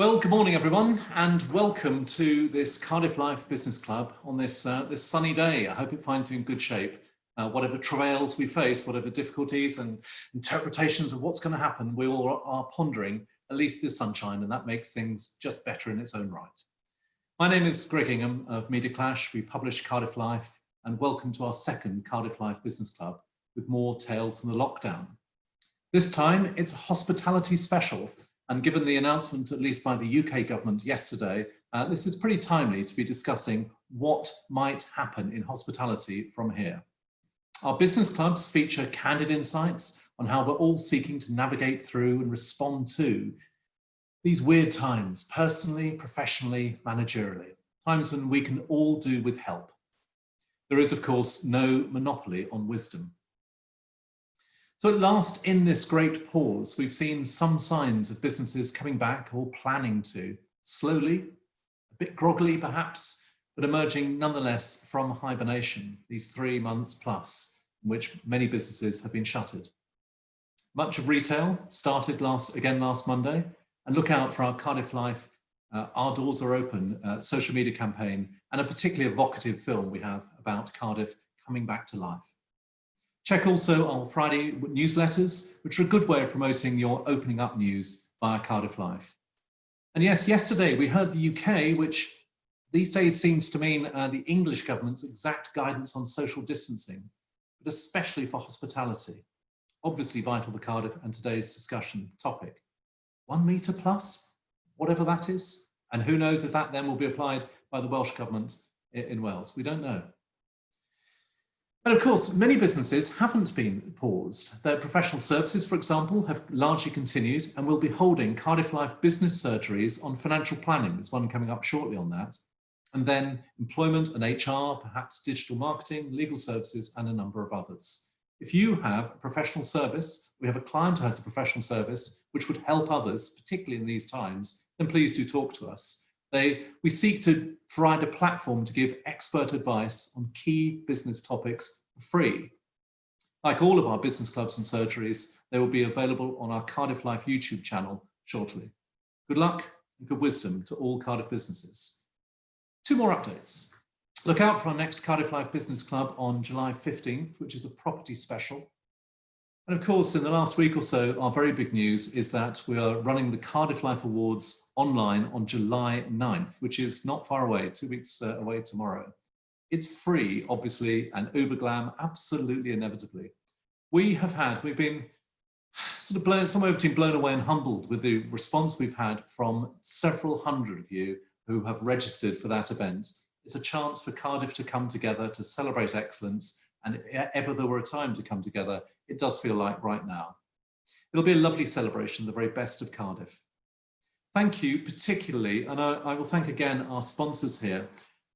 Well, good morning, everyone, and welcome to this Cardiff Life Business Club on this sunny day. I hope it finds you in good shape. Whatever travails we face, whatever difficulties and interpretations of what's going to happen, we all are pondering, at least there's sunshine, and that makes things just better in its own right. My name is Greg Ingham of Media Clash. We publish Cardiff Life, and welcome to our second Cardiff Life Business Club with more tales from the lockdown. This time, it's a hospitality special. And given the announcement, at least by the UK government yesterday, this is pretty timely to be discussing what might happen in hospitality from here. Our business clubs feature candid insights on how we're all seeking to navigate through and respond to these weird times, personally, professionally, managerially, times when we can all do with help. There is, of course, no monopoly on wisdom. So at last, in this great pause, we've seen some signs of businesses coming back or planning to, slowly, a bit groggily perhaps, but emerging nonetheless from hibernation, these 3 months plus, in which many businesses have been shuttered. Much of retail started last Monday, and look out for our Cardiff Life, Our Doors Are Open social media campaign, and a particularly evocative film we have about Cardiff coming back to life. Check also our Friday newsletters, which are a good way of promoting your opening up news via Cardiff Life. And yes, yesterday we heard the UK, which these days seems to mean the English government's exact guidance on social distancing, but especially for hospitality. Obviously vital for Cardiff and today's discussion topic. 1 metre plus, whatever that is. And who knows if that then will be applied by the Welsh government in Wales. We don't know. And of course, many businesses haven't been paused. Their professional services, for example, have largely continued and will be holding Cardiff Life business surgeries on financial planning. There's one coming up shortly on that. And then employment and HR, perhaps digital marketing, legal services, and a number of others. If you have a professional service, we have a client who has a professional service which would help others, particularly in these times, then please do talk to us. We seek to provide a platform to give expert advice on key business topics for free. Like all of our business clubs and surgeries, they will be available on our Cardiff Life YouTube channel shortly. Good luck and good wisdom to all Cardiff businesses. 2 more updates. Look out for our next Cardiff Life Business Club on July 15th, which is a property special. And of course, in the last week or so, our very big news is that we are running the Cardiff Life Awards online on July 9th, which is not far away, 2 weeks away tomorrow. It's free, obviously, and uber glam, absolutely inevitably. We've been sort of somewhere between blown away and humbled with the response we've had from several hundred of you who have registered for that event. It's a chance for Cardiff to come together to celebrate excellence. And if ever there were a time to come together, it does feel like right now. It'll be a lovely celebration, the very best of Cardiff. Thank you particularly, and I will thank again our sponsors here.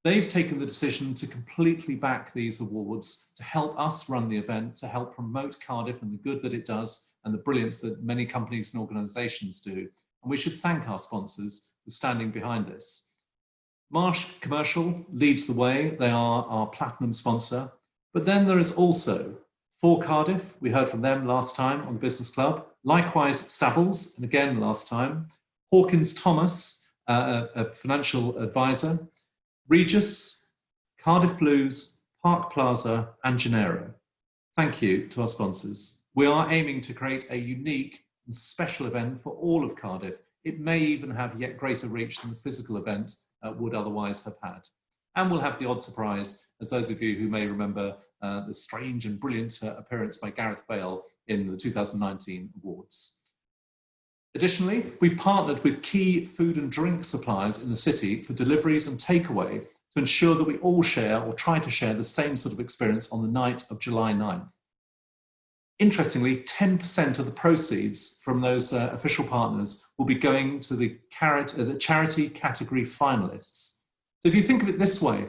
They've taken the decision to completely back these awards, to help us run the event, to help promote Cardiff and the good that it does, and the brilliance that many companies and organisations do. And we should thank our sponsors for standing behind this. Marsh Commercial leads the way. They are our platinum sponsor. But then there is also For Cardiff, we heard from them last time on the Business Club. Likewise, Savills, and again last time. Hawkins Thomas, a financial advisor. Regis, Cardiff Blues, Park Plaza, and Gennaro. Thank you to our sponsors. We are aiming to create a unique and special event for all of Cardiff. It may even have yet greater reach than the physical event would otherwise have had. And we'll have the odd surprise, as those of you who may remember the strange and brilliant appearance by Gareth Bale in the 2019 awards. Additionally, we've partnered with key food and drink suppliers in the city for deliveries and takeaway to ensure that we all share or try to share the same sort of experience on the night of July 9th. Interestingly, 10% of the proceeds from those official partners will be going to the charity category finalists. So if you think of it this way,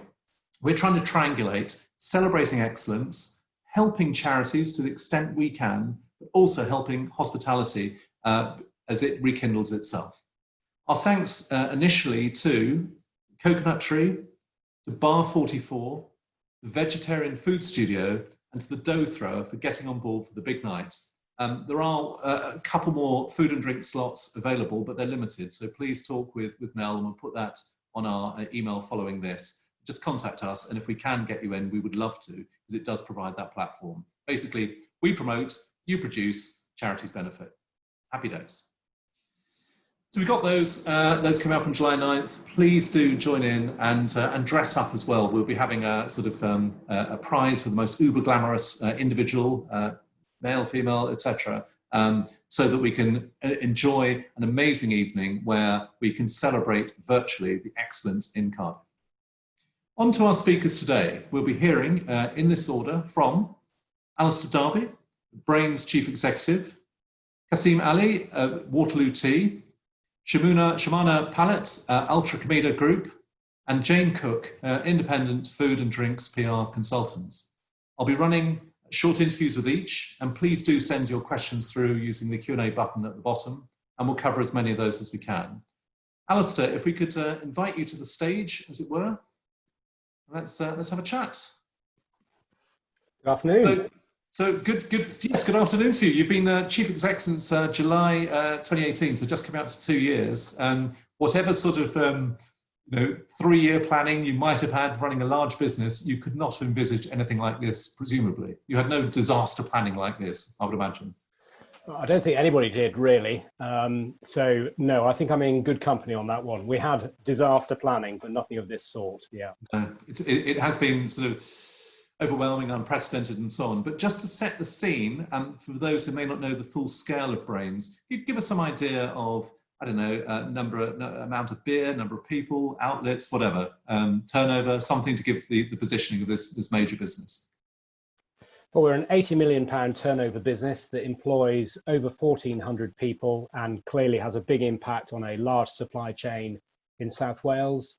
we're trying to triangulate celebrating excellence, helping charities to the extent we can, but also helping hospitality as it rekindles itself. Our thanks initially to Coconut Tree, to Bar 44, the Vegetarian Food Studio, and to the Dough Thrower for getting on board for the big night. There are a couple more food and drink slots available, but they're limited. So please talk with Mel, and we'll put that on our email following this. Just contact us, and if we can get you in, we would love to, because it does provide that platform. Basically, we promote, you produce, charities benefit. Happy days. So we've got those coming up on July 9th. Please do join in and dress up as well. We'll be having a sort of a prize for the most uber glamorous individual, male, female, etc., so that we can enjoy an amazing evening where we can celebrate virtually the excellence in Cardiff. On to our speakers today. We'll be hearing, in this order, from Alistair Darby, Brain's Chief Executive, Kasim Ali, Waterloo Tea, Shamana Pallet, Ultra Comeda Group, and Jane Cook, Independent Food and Drinks PR Consultants. I'll be running short interviews with each, and please do send your questions through using the Q&A button at the bottom, and we'll cover as many of those as we can. Alistair, if we could invite you to the stage, as it were, let's have a chat. Good afternoon. So good. Yes, good afternoon to you. You've been Chief Exec since July 2018, so just coming up to 2 years. Whatever sort of 3-year planning you might have had running a large business, you could not envisage anything like this, presumably. You had no disaster planning like this, I would imagine. I don't think anybody did, really. So, no, I think I'm in good company on that one. We had disaster planning, but nothing of this sort, yeah. It has been sort of overwhelming, unprecedented, and so on. But just to set the scene, for those who may not know the full scale of Brains, you'd give us some idea of, I don't know, amount of beer, number of people, outlets, whatever, turnover, something to give the positioning of this major business. Well, we're an £80 million turnover business that employs over 1,400 people and clearly has a big impact on a large supply chain in South Wales.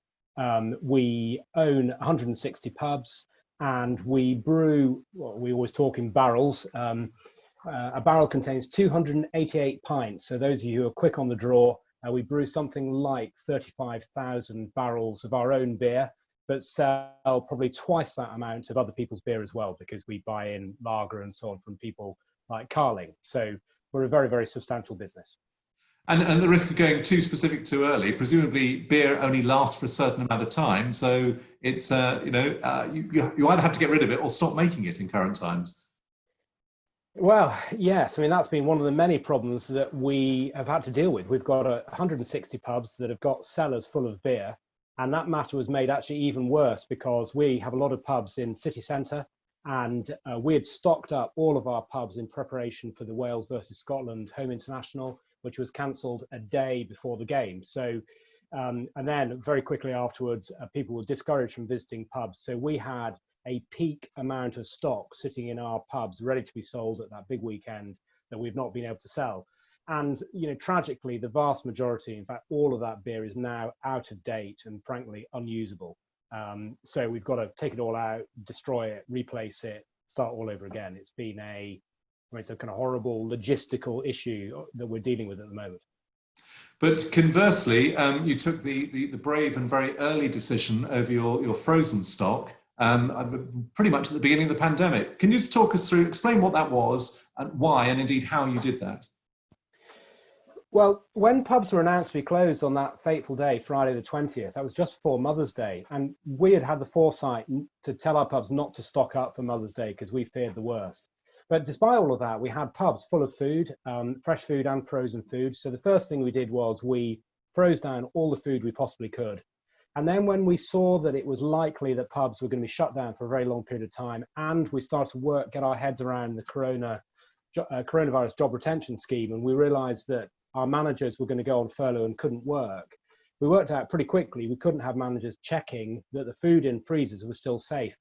We own 160 pubs, and we brew, well, we always talk in barrels. A barrel contains 288 pints. So those of you who are quick on the draw, we brew something like 35,000 barrels of our own beer, but sell probably twice that amount of other people's beer as well, because we buy in lager and so on from people like Carling. So we're a very, very substantial business. And the risk of going too specific too early, presumably beer only lasts for a certain amount of time. So it's, you either have to get rid of it or stop making it in current times. Well, yes. I mean, that's been one of the many problems that we have had to deal with. We've got 160 pubs that have got cellars full of beer. And that matter was made actually even worse because we have a lot of pubs in city centre, and we had stocked up all of our pubs in preparation for the Wales versus Scotland home international, which was cancelled a day before the game. So, and then very quickly afterwards, people were discouraged from visiting pubs. So we had a peak amount of stock sitting in our pubs ready to be sold at that big weekend that we've not been able to sell. And, tragically, the vast majority, in fact, all of that beer is now out of date and frankly unusable. So we've got to take it all out, destroy it, replace it, start all over again. It's been it's a kind of horrible logistical issue that we're dealing with at the moment. But conversely, you took the brave and very early decision over your frozen stock, pretty much at the beginning of the pandemic. Can you just talk us through, explain what that was and why, and indeed how you did that? Well, when pubs were announced to be closed on that fateful day, Friday the 20th, that was just before Mother's Day. And we had the foresight to tell our pubs not to stock up for Mother's Day because we feared the worst. But despite all of that, we had pubs full of food, fresh food and frozen food. So the first thing we did was we froze down all the food we possibly could. And then when we saw that it was likely that pubs were going to be shut down for a very long period of time, and we started to get our heads around the coronavirus job retention scheme, and we realized that our managers were going to go on furlough and couldn't work, we worked out pretty quickly we couldn't have managers checking that the food in freezers was still safe.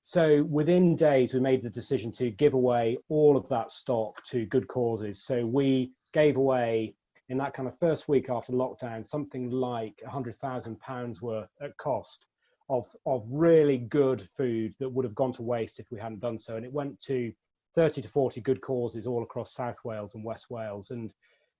So within days, we made the decision to give away all of that stock to good causes. So we gave away, in that kind of first week after lockdown, something like £100,000 worth at cost of really good food that would have gone to waste if we hadn't done so. And it went to 30 to 40 good causes all across South Wales and West Wales. And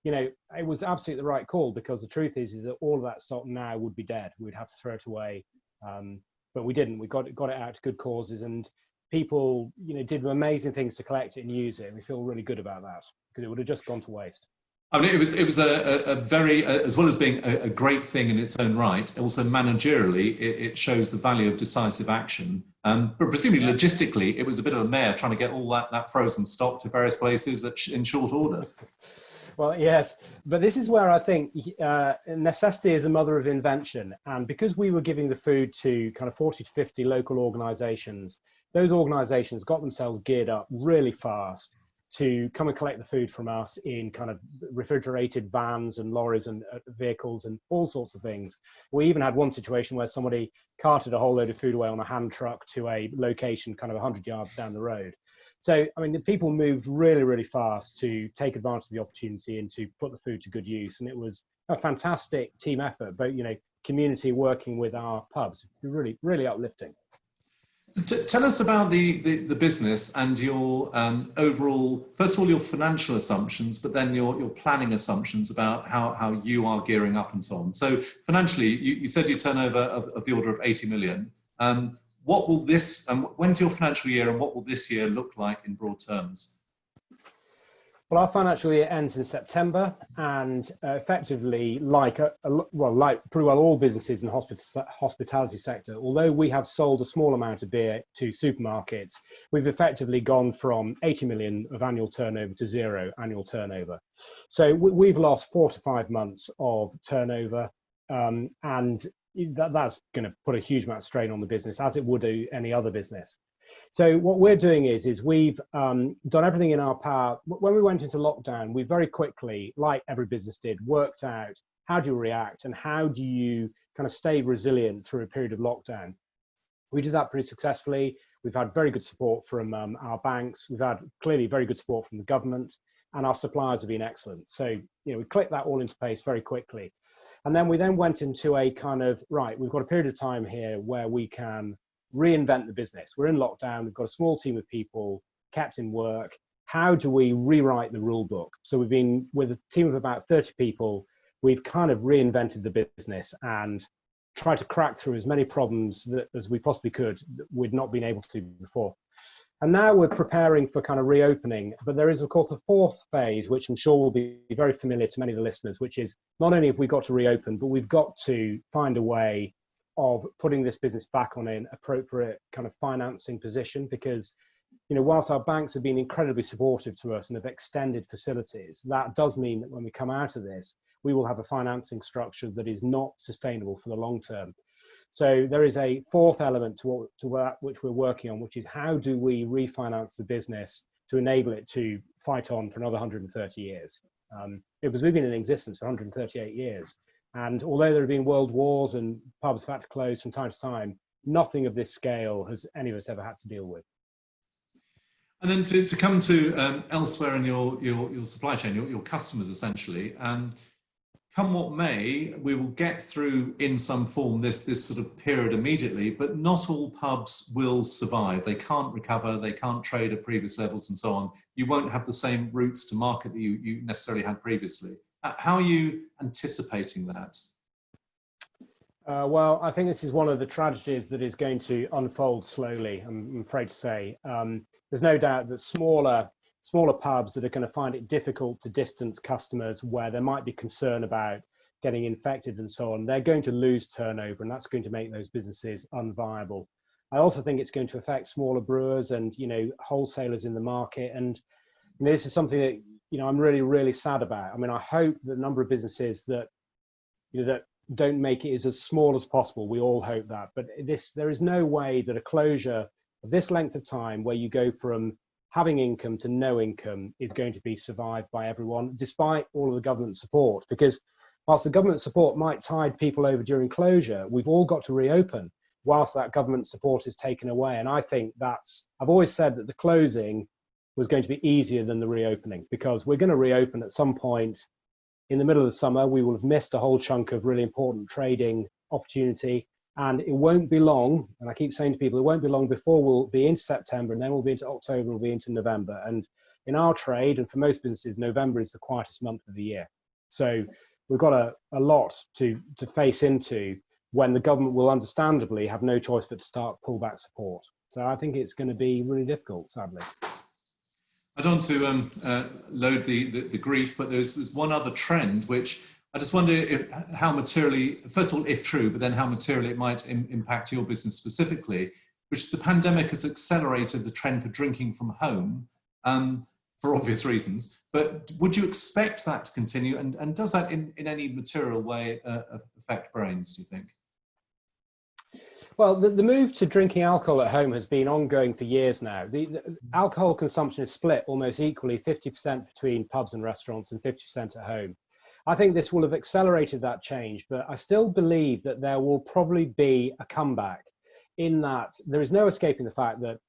it was absolutely the right call, because the truth is that all of that stock now would be dead. We'd have to throw it away, but we didn't. We got it out to good causes, and people, did amazing things to collect it and use it. And we feel really good about that because it would have just gone to waste. I mean, it was a very, as well as being a great thing in its own right, also managerially, it shows the value of decisive action. But presumably logistically, it was a bit of a mare trying to get all that frozen stock to various places in short order. Well, yes, but this is where I think necessity is the mother of invention. And because we were giving the food to kind of 40 to 50 local organizations, those organizations got themselves geared up really fast to come and collect the food from us in kind of refrigerated vans and lorries and vehicles and all sorts of things. We even had one situation where somebody carted a whole load of food away on a hand truck to a location kind of 100 yards down the road. So, I mean, the people moved really, really fast to take advantage of the opportunity and to put the food to good use. And it was a fantastic team effort, but, community working with our pubs, really, really uplifting. Tell us about the business and your overall, first of all, your financial assumptions, but then your planning assumptions about how you are gearing up and so on. So financially, you said you turn over of the order of 80 million. What will this, when's your financial year and what will this year look like in broad terms? Well, our financial year ends in September, and effectively, like pretty well all businesses in the hospitality sector, although we have sold a small amount of beer to supermarkets, we've effectively gone from 80 million of annual turnover to 0 annual turnover. So we've lost 4 to 5 months of turnover, and that's going to put a huge amount of strain on the business, as it would do any other business. So what we're doing is we've done everything in our power. When we went into lockdown, we very quickly, like every business did, worked out how do you react and how do you kind of stay resilient through a period of lockdown. We did that pretty successfully. We've had very good support from our banks. We've had clearly very good support from the government, and our suppliers have been excellent. So, we clicked that all into place very quickly. And then we went into a kind of, right, we've got a period of time here where we can reinvent the business. We're in lockdown. We've got a small team of people kept in work. How do we rewrite the rule book? So we've been with a team of about 30 people. We've kind of reinvented the business and tried to crack through as many problems as we possibly could that we'd not been able to before. And now we're preparing for kind of reopening. But there is, of course, a fourth phase, which I'm sure will be very familiar to many of the listeners, which is not only have we got to reopen, but we've got to find a way of putting this business back on an appropriate kind of financing position, because whilst our banks have been incredibly supportive to us and have extended facilities, that does mean that when we come out of this, we will have a financing structure that is not sustainable for the long term. So there is a fourth element to that which we're working on, which is how do we refinance the business to enable it to fight on for another 130 years? Because we've been in existence for 138 years. And although there have been world wars and pubs have had to close from time to time, nothing of this scale has any of us ever had to deal with. And then to come to elsewhere in your supply chain, your customers essentially, come what may, we will get through in some form this sort of period immediately, but not all pubs will survive. They can't recover, they can't trade at previous levels and so on. You won't have the same routes to market that you necessarily had previously. How are you anticipating that? Well, I think this is one of the tragedies that is going to unfold slowly, I'm afraid to say. There's no doubt that smaller pubs that are going to find it difficult to distance customers where there might be concern about getting infected and so on, they're going to lose turnover, and that's going to make those businesses unviable. I also think it's going to affect smaller brewers and, wholesalers in the market. And this is something that, I'm really, really sad about. I mean, I hope the number of businesses that, that don't make it is as small as possible. We all hope that. But there is no way that a closure of this length of time, where you go from having income to no income, is going to be survived by everyone, despite all of the government support. Because whilst the government support might tide people over during closure, we've all got to reopen whilst that government support is taken away. And I think I've always said that the closing was going to be easier than the reopening, because we're going to reopen at some point in the middle of the summer. We will have missed a whole chunk of really important trading opportunity, and it won't be long. And I keep saying to people, it won't be long before we'll be into September, and then we'll be into October, we'll be into November. And in our trade, and for most businesses, November is the quietest month of the year. So we've got a lot to face into when the government will understandably have no choice but to start pullback support. So I think it's going to be really difficult, sadly. I don't want to load the grief, but there's one other trend which I just wonder how materially, first of all, if true, but then how materially it might impact your business specifically, which the pandemic has accelerated the trend for drinking from home for obvious reasons. But would you expect that to continue? And does that in any material way affect brains, do you think? Well, the move to drinking alcohol at home has been ongoing for years now. The alcohol consumption is split almost equally, 50% between pubs and restaurants and 50% at home. I think this will have accelerated that change, but I still believe that there will probably be a comeback, in that there is no escaping the fact that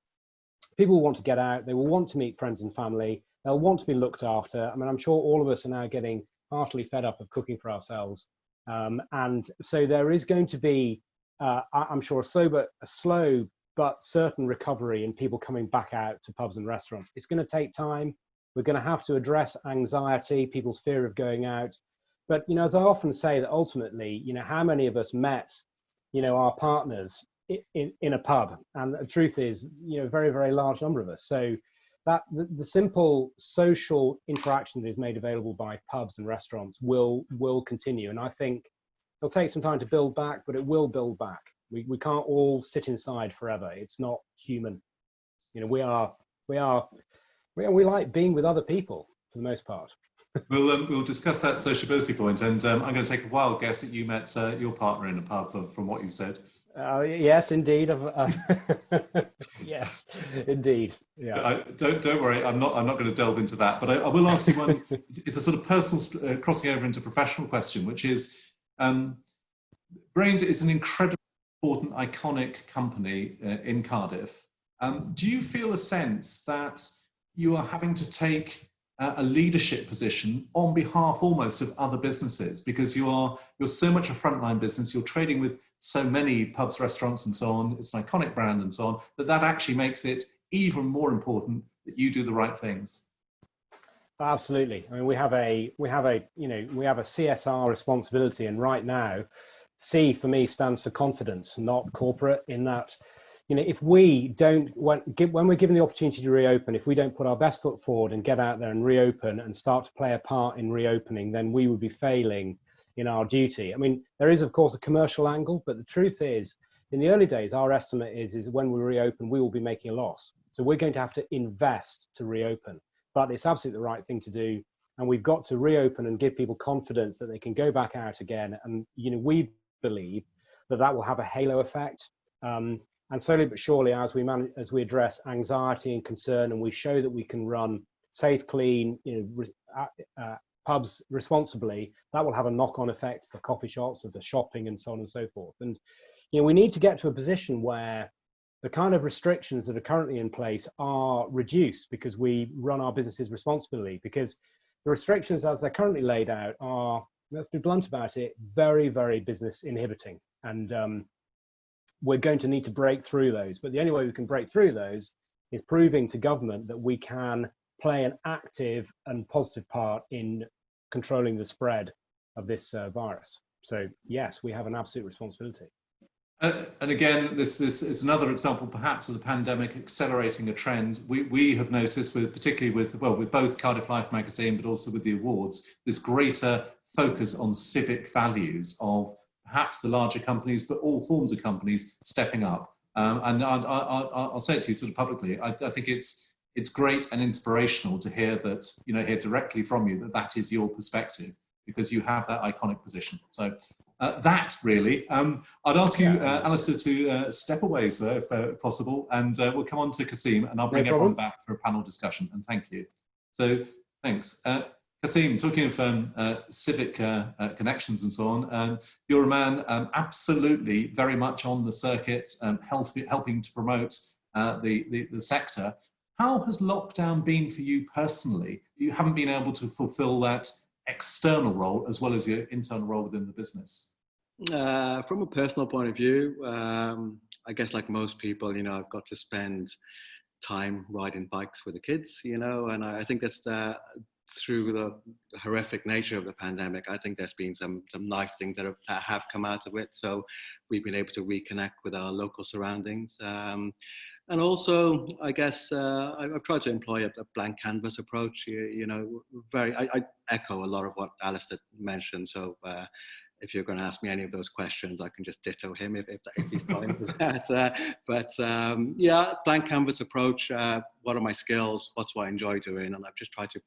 people will want to get out, they will want to meet friends and family, they'll want to be looked after. I mean, I'm sure all of us are now getting heartily fed up of cooking for ourselves. And so there is going to be, I'm sure, a slow but certain recovery in people coming back out to pubs and restaurants. It's going to take time. We're going to have to address anxiety, people's fear of going out. But, as I often say, that ultimately, how many of us met, our partners in a pub? And the truth is, a very, very large number of us. So that the simple social interaction that is made available by pubs and restaurants will continue. And I think it'll take some time to build back, but it will build back. We can't all sit inside forever. It's not human. We like being with other people for the most part. We'll discuss that sociability point, and I'm going to take a wild guess that you met your partner in a pub from what you've said. Yes, indeed. Yes, indeed. Yeah. Don't worry. I'm not going to delve into that, but I will ask you one. It's a sort of personal crossing over into professional question, which is, Brains is an incredibly important, iconic company in Cardiff. Do you feel a sense that you are having to take a leadership position on behalf almost of other businesses, because you're so much a frontline business, you're trading with so many pubs, restaurants and so on, it's an iconic brand and so on, that actually makes it even more important that you do the right things? Absolutely. I mean, we have a CSR responsibility, and right now, C for me stands for confidence, not corporate, in that, if we don't, when we're given the opportunity to reopen, if we don't put our best foot forward and get out there and reopen and start to play a part in reopening, then we would be failing in our duty. I mean, there is, of course, a commercial angle, but the truth is, in the early days, our estimate is when we reopen, we will be making a loss. So we're going to have to invest to reopen, but it's absolutely the right thing to do. And we've got to reopen and give people confidence that they can go back out again. And, we believe that will have a halo effect. And slowly but surely, as we address anxiety and concern, and we show that we can run safe, clean, pubs responsibly, that will have a knock-on effect for coffee shops, for shopping, and so on and so forth. And we need to get to a position where the kind of restrictions that are currently in place are reduced because we run our businesses responsibly. Because the restrictions as they're currently laid out are, let's be blunt about it, very, very business inhibiting. And we're going to need to break through those. But the only way we can break through those is proving to government that we can play an active and positive part in controlling the spread of this virus. So yes, we have an absolute responsibility. And again, this is another example perhaps of the pandemic accelerating a trend. We have noticed, particularly with both Cardiff Life magazine, but also with the awards, this greater focus on civic values of perhaps the larger companies, but all forms of companies stepping up. And I'll say it to you sort of publicly. I think it's great and inspirational to hear that, hear directly from you that is your perspective, because you have that iconic position. So that really, I'd ask you, Alistair, to step away, sir, if possible, and we'll come on to Kasim, and I'll bring everyone back for a panel discussion. And thank you. So thanks. Kasim, talking of civic connections and so on, you're a man absolutely very much on the circuit, helping to promote the sector. How has lockdown been for you personally? You haven't been able to fulfill that external role as well as your internal role within the business. From a personal point of view, I guess like most people, I've got to spend time riding bikes with the kids, and I think that's through the horrific nature of the pandemic, I think there's been some nice things that have come out of it. So we've been able to reconnect with our local surroundings. And also, I guess I've tried to employ a blank canvas approach. I echo a lot of what Alistair mentioned. So if you're going to ask me any of those questions, I can just ditto him if he's not into that. Yeah, blank canvas approach. What are my skills? What's what I enjoy doing? And I've just tried to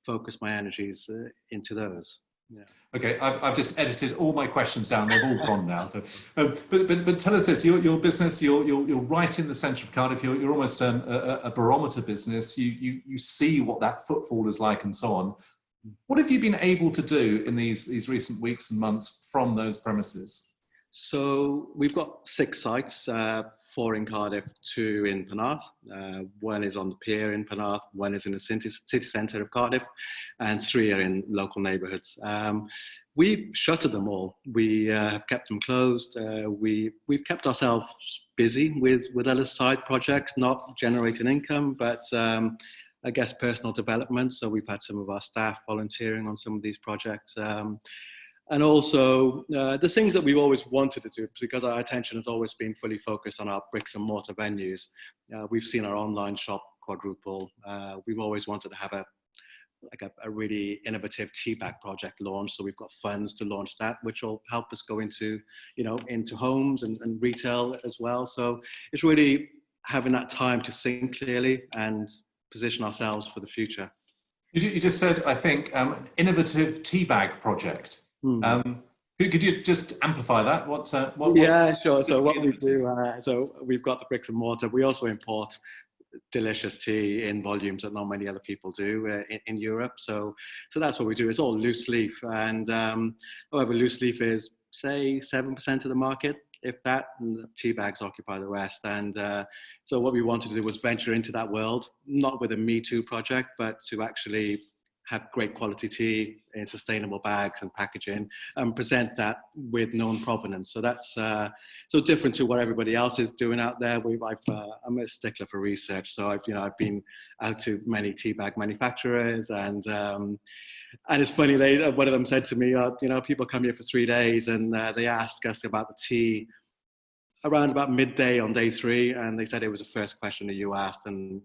focus my energies into those. Yeah. Okay, I've just edited all my questions down. They've all gone now. So, but tell us this: your business, you're right in the centre of Cardiff. You're almost a barometer business. You see what that footfall is like, and so on. What have you been able to do in these recent weeks and months from those premises? So we've got 6 sites, 4 in Cardiff, 2 in Penarth. One is on the pier in Penarth, one is in the city centre of Cardiff, and 3 are in local neighbourhoods. We've shuttered them all. We have kept them closed. We've kept ourselves busy with other side projects, not generating income, but I guess personal development. So we've had some of our staff volunteering on some of these projects. And also the things that we've always wanted to do, because our attention has always been fully focused on our bricks and mortar venues. We've seen our online shop quadruple. We've always wanted to have a really innovative tea bag project launch. So we've got funds to launch that, which will help us go into homes and retail as well. So it's really having that time to think clearly and position ourselves for the future. You just said, I think, innovative tea bag project. Could you just amplify that? Yeah, sure. So what we do, so we've got the bricks and mortar. We also import delicious tea in volumes that not many other people do in Europe. So that's what we do. It's all loose leaf, and however, loose leaf is say 7% of the market, if that, and tea bags occupy the rest. And so what we wanted to do was venture into that world, not with a Me Too project, but to actually have great quality tea in sustainable bags and packaging and present that with known provenance. So that's so different to what everybody else is doing out there. I'm a stickler for research. So I've been out to many tea bag manufacturers, and it's funny, one of them said to me, people come here for 3 days and they ask us about the tea around about midday on day 3, and they said it was the first question that you asked, and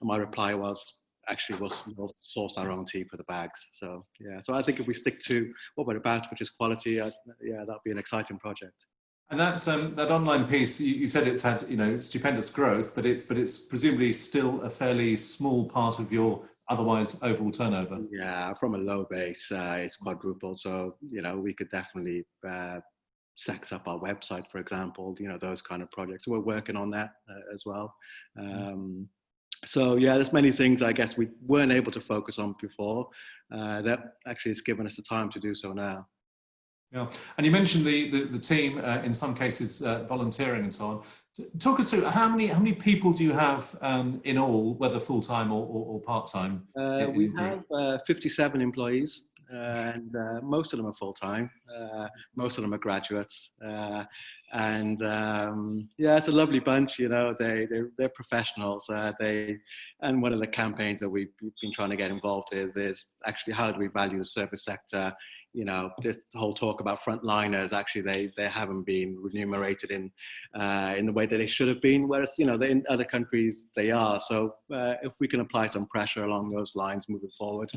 my reply was, actually, we'll source our own tea for the bags. So yeah, so I think if we stick to what we're about, which is quality, that'll be an exciting project. And that's that online piece. You said it's had stupendous growth, but it's presumably still a fairly small part of your otherwise overall turnover. Yeah, from a low base, it's quadrupled. So we could definitely sex up our website, for example. Those kind of projects. So we're working on that as well. So yeah, there's many things I guess we weren't able to focus on before that actually has given us the time to do so now. Yeah, and you mentioned the team in some cases volunteering and so on. Talk us through how many people do you have in all, whether full time or part time? We have 57 employees, and most of them are full time. Most of them are graduates. And it's a lovely bunch. They're professionals. And one of the campaigns that we've been trying to get involved with is actually how do we value the service sector. This whole talk about frontliners, actually they haven't been remunerated in the way that they should have been, whereas in other countries they are. So if we can apply some pressure along those lines moving forward,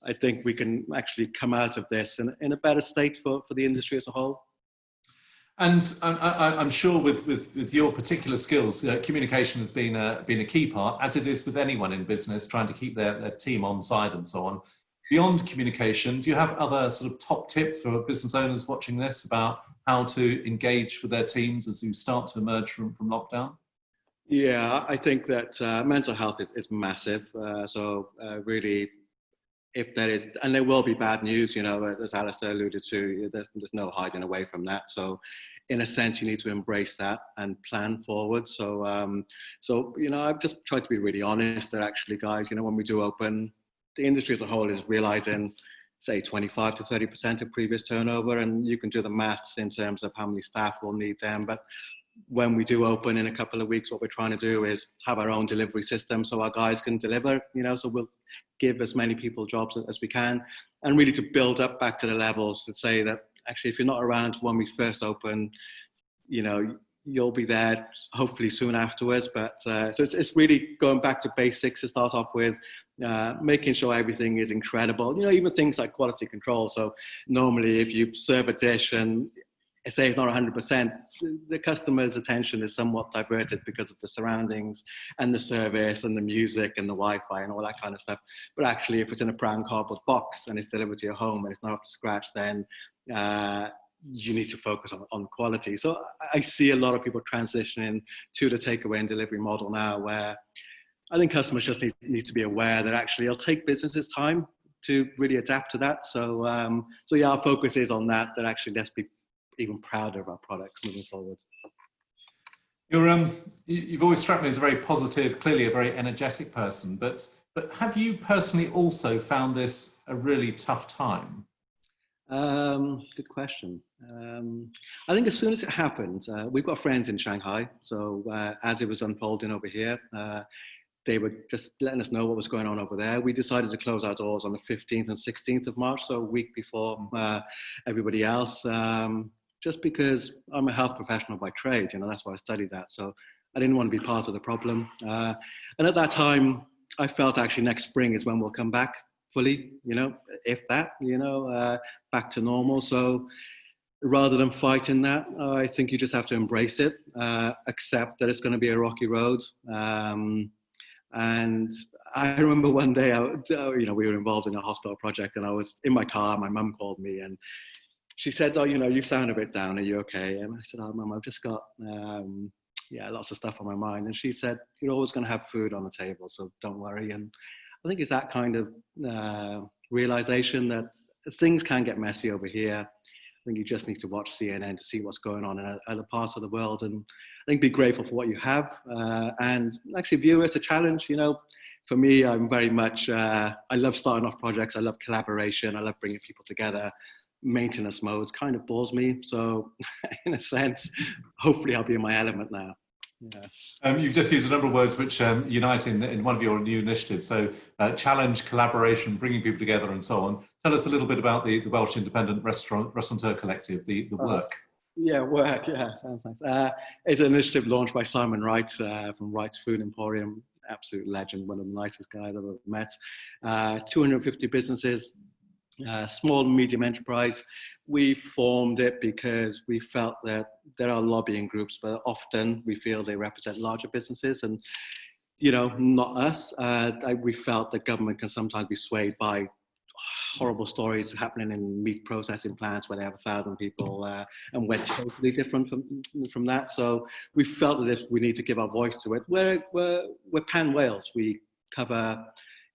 I think we can actually come out of this in a better state for the industry as a whole. And I'm sure with your particular skills, communication has been a key part, as it is with anyone in business, trying to keep their team on side and so on. Beyond communication, do you have other sort of top tips for business owners watching this about how to engage with their teams as you start to emerge from lockdown? Yeah, I think that mental health is massive. So really, if there is, and there will be bad news, as Alistair alluded to, there's no hiding away from that. So in a sense, you need to embrace that and plan forward. So, I've just tried to be really honest that actually, guys, when we do open, the industry as a whole is realizing, say, 25 to 30% of previous turnover, and you can do the maths in terms of how many staff we'll need then. But when we do open in a couple of weeks, what we're trying to do is have our own delivery system so our guys can deliver, so we'll give as many people jobs as we can, and really to build up back to the levels to say that actually if you're not around when we first open, you'll be there hopefully soon afterwards. But so it's really going back to basics to start off with, making sure everything is incredible. You know, even things like quality control. So normally if you serve a dish and say it's not 100%, the customer's attention is somewhat diverted because of the surroundings and the service and the music and the Wi-Fi and all that kind of stuff. But actually, if it's in a brown cardboard box and it's delivered to your home and it's not up to scratch, then you need to focus on quality. So I see a lot of people transitioning to the takeaway and delivery model now, where I think customers just need to be aware that actually it'll take businesses time to really adapt to that. So, so yeah, our focus is on that, that actually let's be even prouder of our products moving forward. You've always struck me as a very positive, clearly a very energetic person, but have you personally also found this a really tough time? Good question. I think as soon as it happened, we've got friends in Shanghai. So as it was unfolding over here, they were just letting us know what was going on over there. We decided to close our doors on the 15th and 16th of March, so a week before everybody else, just because I'm a health professional by trade, you know, that's why I studied that. So I didn't want to be part of the problem. And at that time, I felt actually next spring is when we'll come back fully, you know, if that, you know, back to normal. So rather than fighting that, I think you just have to embrace it, accept that it's going to be a rocky road. And I remember one day, you know, we were involved in a hospital project and I was in my car, my mum called me and she said, oh, you know, you sound a bit down, are you okay? And I said, oh, Mum, I've just got, yeah, lots of stuff on my mind. And she said, you're always going to have food on the table, so don't worry. And I think it's that kind of realization that things can get messy over here. I think you just need to watch CNN to see what's going on in other parts of the world. And I think be grateful for what you have and actually view it as a challenge. You know, for me, I'm very much, I love starting off projects. I love collaboration. I love bringing people together. Maintenance mode kind of bores me. So in a sense, hopefully I'll be in my element now. Yeah. You've just used a number of words which unite in one of your new initiatives. So challenge, collaboration, bringing people together and so on. Tell us a little bit about the Welsh Independent Restaurateur Collective, the work. Yeah, work, yeah, sounds nice. It's an initiative launched by Simon Wright from Wright's Food Emporium, absolute legend, one of the nicest guys I've ever met. 250 businesses, small and medium enterprise. We formed it because we felt that there are lobbying groups, but often we feel they represent larger businesses and, you know, not us. We felt that government can sometimes be swayed by horrible stories happening in meat processing plants where they have 1,000 people and we're totally different from that. So we felt that if we need to give our voice to it, we're Pan Wales. We cover,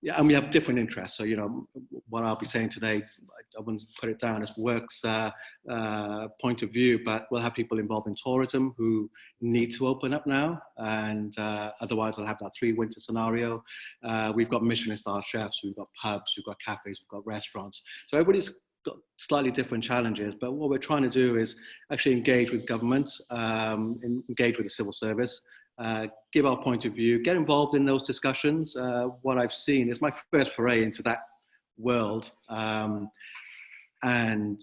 yeah, and we have different interests. So, you know, what I'll be saying today, I wouldn't put it down as work's point of view, but we'll have people involved in tourism who need to open up now. And otherwise I'll have that 3-winter scenario. We've got Michelin star chefs, we've got pubs, we've got cafes, we've got restaurants. So everybody's got slightly different challenges, but what we're trying to do is actually engage with government, engage with the civil service, give our point of view, get involved in those discussions. What I've seen is my first foray into that world. And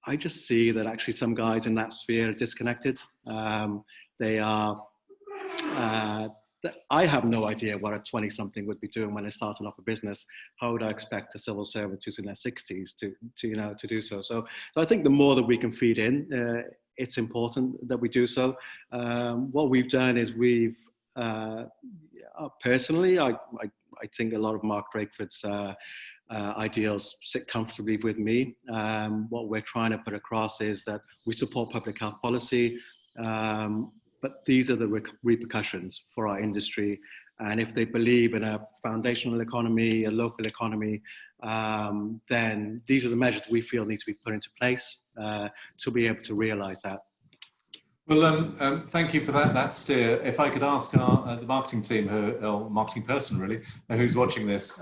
I just see that actually some guys in that sphere are disconnected. They are, I have no idea what a 20-something would be doing when they're starting off a business. How would I expect a civil servant who's in their 60s to do so? So I think the more that we can feed in, it's important that we do so. What we've done is we've, personally, I think a lot of Mark Drakeford's ideals sit comfortably with me. What we're trying to put across is that we support public health policy, but these are the repercussions for our industry. And if they believe in a foundational economy, a local economy, then these are the measures that we feel need to be put into place to be able to realize that. Well, thank you for that steer. If I could ask the marketing team, or marketing person really, who's watching this,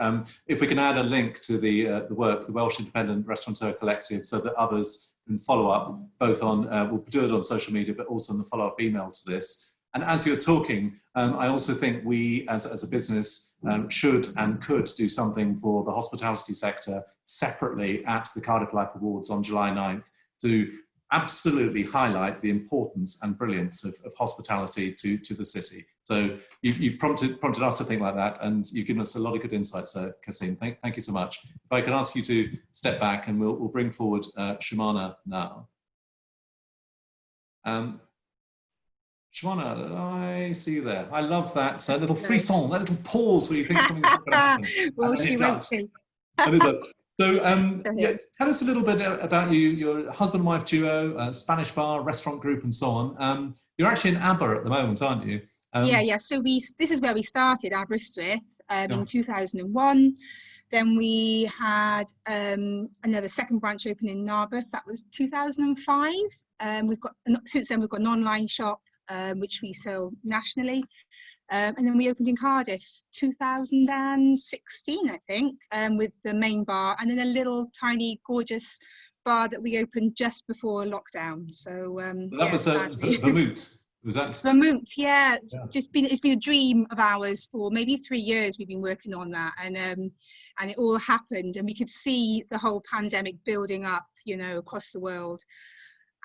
if we can add a link to the work, the Welsh Independent Restaurateur Collective, so that others can follow up, both on, we'll do it on social media, but also on the follow-up email to this. And as you're talking, I also think we, as a business, should and could do something for the hospitality sector separately at the Cardiff Life Awards on July 9th to absolutely highlight the importance and brilliance of hospitality to the city. So you've prompted us to think like that, and you've given us a lot of good insights, Kasim. Thank you so much. If I can ask you to step back, and we'll bring forward Shimana now. Shimana, I see you there. I love that little frisson, that little pause where you think something's not going to happen. Well, she won't see. And it does. So, yeah, tell us a little bit about you, your husband and wife duo, Spanish bar, restaurant group, and so on. You're actually in Aber at the moment, aren't you? Yeah. So this is where we started, Aberystwyth, in 2001. Then we had another second branch open in Narberth. That was 2005. Since then we've got an online shop which we sell nationally. And then we opened in Cardiff 2016, I think, with the main bar, and then a little tiny gorgeous bar that we opened just before lockdown. So that was Vermouth. Was that Vermouth? Yeah. It's been a dream of ours for maybe 3 years. We've been working on that, and it all happened, and we could see the whole pandemic building up, across the world,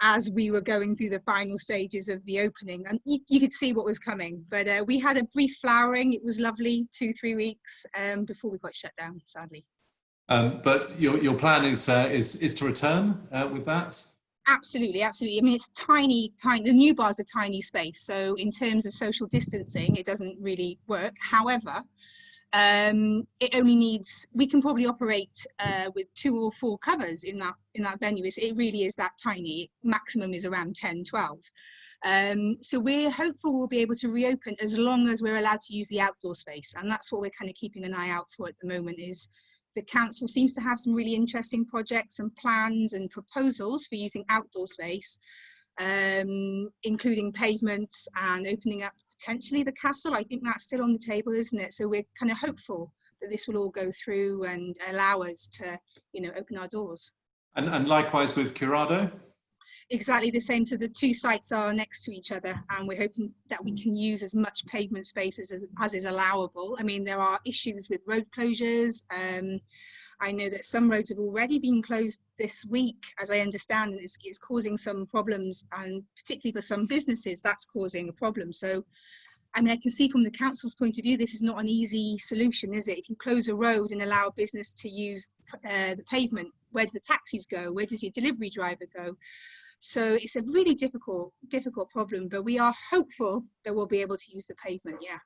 as we were going through the final stages of the opening, and you could see what was coming. But we had a brief flowering. It was lovely, 2-3 weeks before we got shut down, sadly. But your plan is to return with that? Absolutely. I mean, it's tiny. The new bar's a tiny space, so in terms of social distancing, it doesn't really work. However, it only needs, we can probably operate with 2 or 4 covers in that venue. It really is that tiny. Maximum is around 10-12. So we're hopeful we'll be able to reopen as long as we're allowed to use the outdoor space, and that's what we're kind of keeping an eye out for at the moment. Is the council seems to have some really interesting projects and plans and proposals for using outdoor space, including pavements and opening up potentially the castle. I think that's still on the table, isn't it? So we're kind of hopeful that this will all go through and allow us to, open our doors. And likewise with Curado? Exactly the same. So the 2 sites are next to each other, and we're hoping that we can use as much pavement space as is allowable. I mean, there are issues with road closures. I know that some roads have already been closed this week, as I understand, and it's causing some problems, and particularly for some businesses, that's causing a problem. So, I mean, I can see from the council's point of view, this is not an easy solution, is it? If you close a road and allow a business to use the pavement, where do the taxis go? Where does your delivery driver go? So it's a really difficult problem, but we are hopeful that we'll be able to use the pavement, yeah.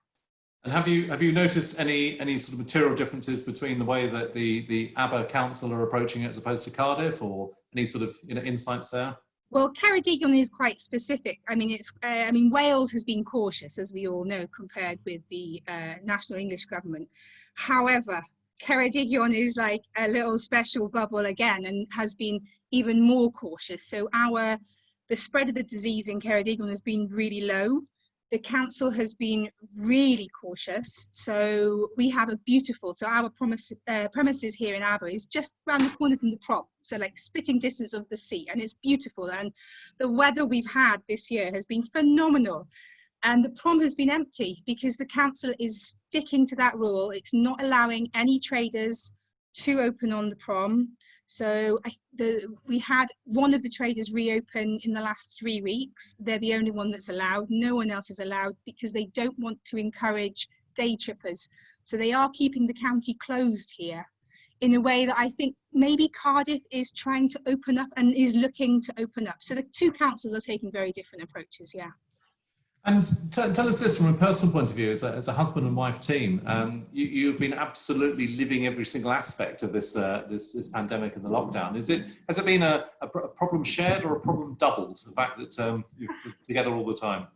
And have you noticed any sort of material differences between the way that the Aber Council are approaching it as opposed to Cardiff, or any sort of insights there? Well, Ceredigion is quite specific. I mean, Wales has been cautious, as we all know, compared with the National English government. However, Ceredigion is like a little special bubble again, and has been even more cautious. So the spread of the disease in Ceredigion has been really low. The council has been really cautious. So we have our premises here in Aber is just around the corner from the prom. So like spitting distance of the sea, and it's beautiful. And the weather we've had this year has been phenomenal. And the prom has been empty because the council is sticking to that rule. It's not allowing any traders to open on the prom. So we had one of the traders reopen in the last 3 weeks. They're the only one that's allowed. No one else is allowed because they don't want to encourage day trippers. So they are keeping the county closed here in a way that I think maybe Cardiff is trying to open up and is looking to open up. So the 2 councils are taking very different approaches, yeah. And tell us this from a personal point of view, as a husband and wife team, you've been absolutely living every single aspect of this pandemic and the lockdown. Has it been a problem shared or a problem doubled, the fact that you're together all the time?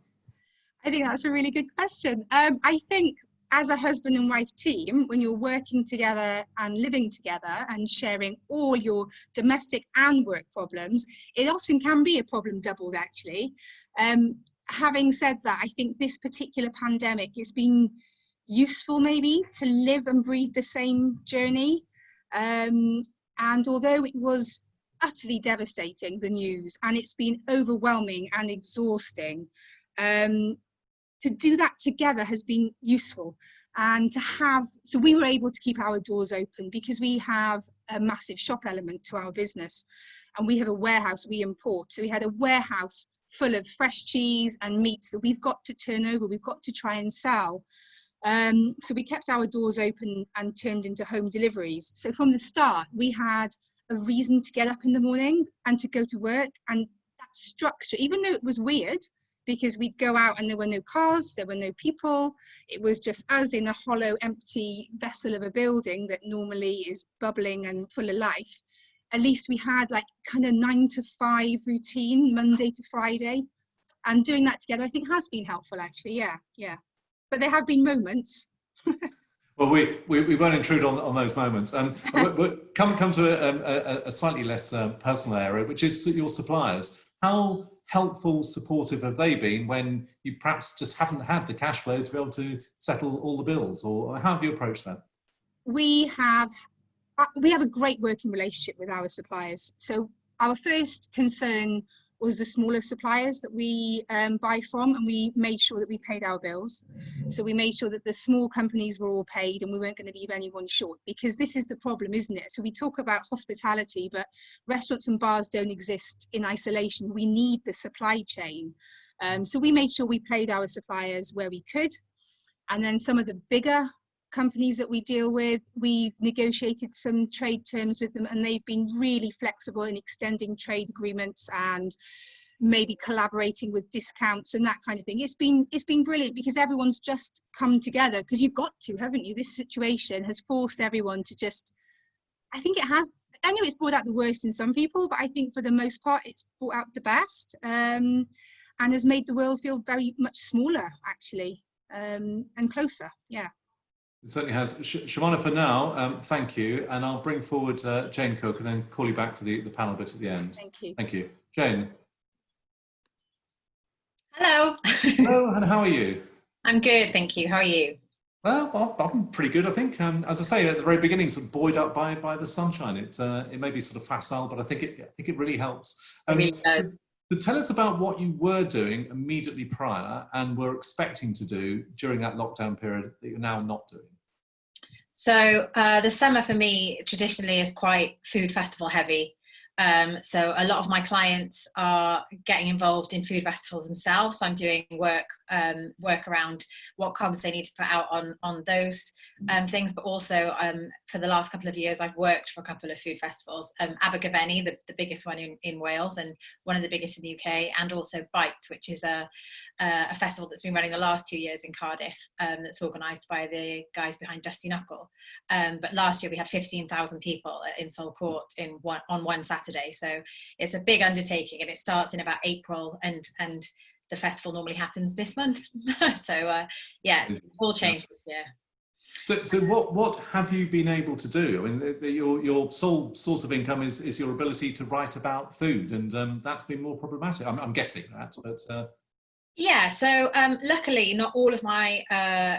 I think that's a really good question. I think as a husband and wife team, when you're working together and living together and sharing all your domestic and work problems, it often can be a problem doubled, actually. Having said that, I think this particular pandemic has been useful maybe to live and breathe the same journey. And although it was utterly devastating, the news, and it's been overwhelming and exhausting, to do that together has been useful. And so we were able to keep our doors open because we have a massive shop element to our business. and we have a warehouse we import. So we had a warehouse full of fresh cheese and meats that we've got to turn over, we've got to try and sell. So we kept our doors open and turned into home deliveries. So from the start, we had a reason to get up in the morning and to go to work. And that structure, even though it was weird, because we'd go out and there were no cars, there were no people, it was just us in a hollow, empty vessel of a building that normally is bubbling and full of life. At least we had like kind of 9 to 5 routine, Monday to Friday. And doing that together, I think, has been helpful, actually. Yeah. But there have been moments. Well, we won't intrude on those moments. We'll come to a slightly less personal area, which is your suppliers. How helpful, supportive have they been when you perhaps just haven't had the cash flow to be able to settle all the bills? Or how have you approached that? We have a great working relationship with our suppliers. So our first concern was the smaller suppliers that we buy from, and we made sure that we paid our bills. So we made sure that the small companies were all paid and we weren't going to leave anyone short, because this is the problem, isn't it? So we talk about hospitality, but restaurants and bars don't exist in isolation. We need the supply chain. So we made sure we paid our suppliers where we could. And then some of the bigger companies that we deal with, we've negotiated some trade terms with them, and they've been really flexible in extending trade agreements and maybe collaborating with discounts and that kind of thing. It's been brilliant, because everyone's just come together, because you've got to, haven't you? This situation has forced everyone to just, I think it has, I know it's brought out the worst in some people, but I think for the most part it's brought out the best, and has made the world feel very much smaller, actually, and closer. Yeah. It certainly has. Shimona, for now, thank you. And I'll bring forward Jane Cook and then call you back for the panel bit at the end. Thank you. Thank you. Jane. Hello. Hello, and how are you? I'm good, thank you. How are you? Well, I'm pretty good, I think. As I say, at the very beginning, sort of buoyed up by the sunshine. It may be sort of facile, but I think it really helps. It really does. So tell us about what you were doing immediately prior and were expecting to do during that lockdown period that you're now not doing. So the summer for me traditionally is quite food festival heavy. So a lot of my clients are getting involved in food festivals themselves. So I'm doing work around what cogs they need to put out on those things. But also for the last couple of years, I've worked for a couple of food festivals. Abergavenny, the biggest one in Wales and one of the biggest in the UK, and also Biked, which is a festival that's been running the last 2 years in Cardiff, that's organised by the guys behind Dusty Knuckle. But last year we had 15,000 people in Sol Court on one Saturday. So it's a big undertaking, and it starts in about April, and the festival normally happens this month. So yeah, it's all changed this year. So what have you been able to do? I mean, your sole source of income is your ability to write about food, and that's been more problematic. I'm guessing that, but. Yeah, so luckily not all of my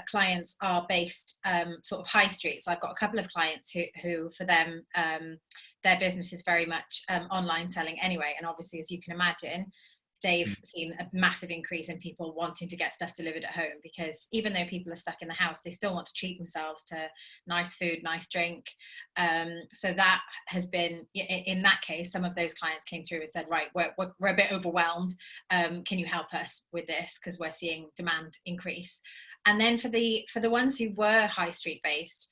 clients are based sort of high street. So I've got a couple of clients who for them, their business is very much online selling anyway. And obviously, as you can imagine, they've seen a massive increase in people wanting to get stuff delivered at home, because even though people are stuck in the house, they still want to treat themselves to nice food, nice drink. So that has been, in that case, some of those clients came through and said, right, we're a bit overwhelmed. Can you help us with this? Because we're seeing demand increase. And then for the ones who were high street based,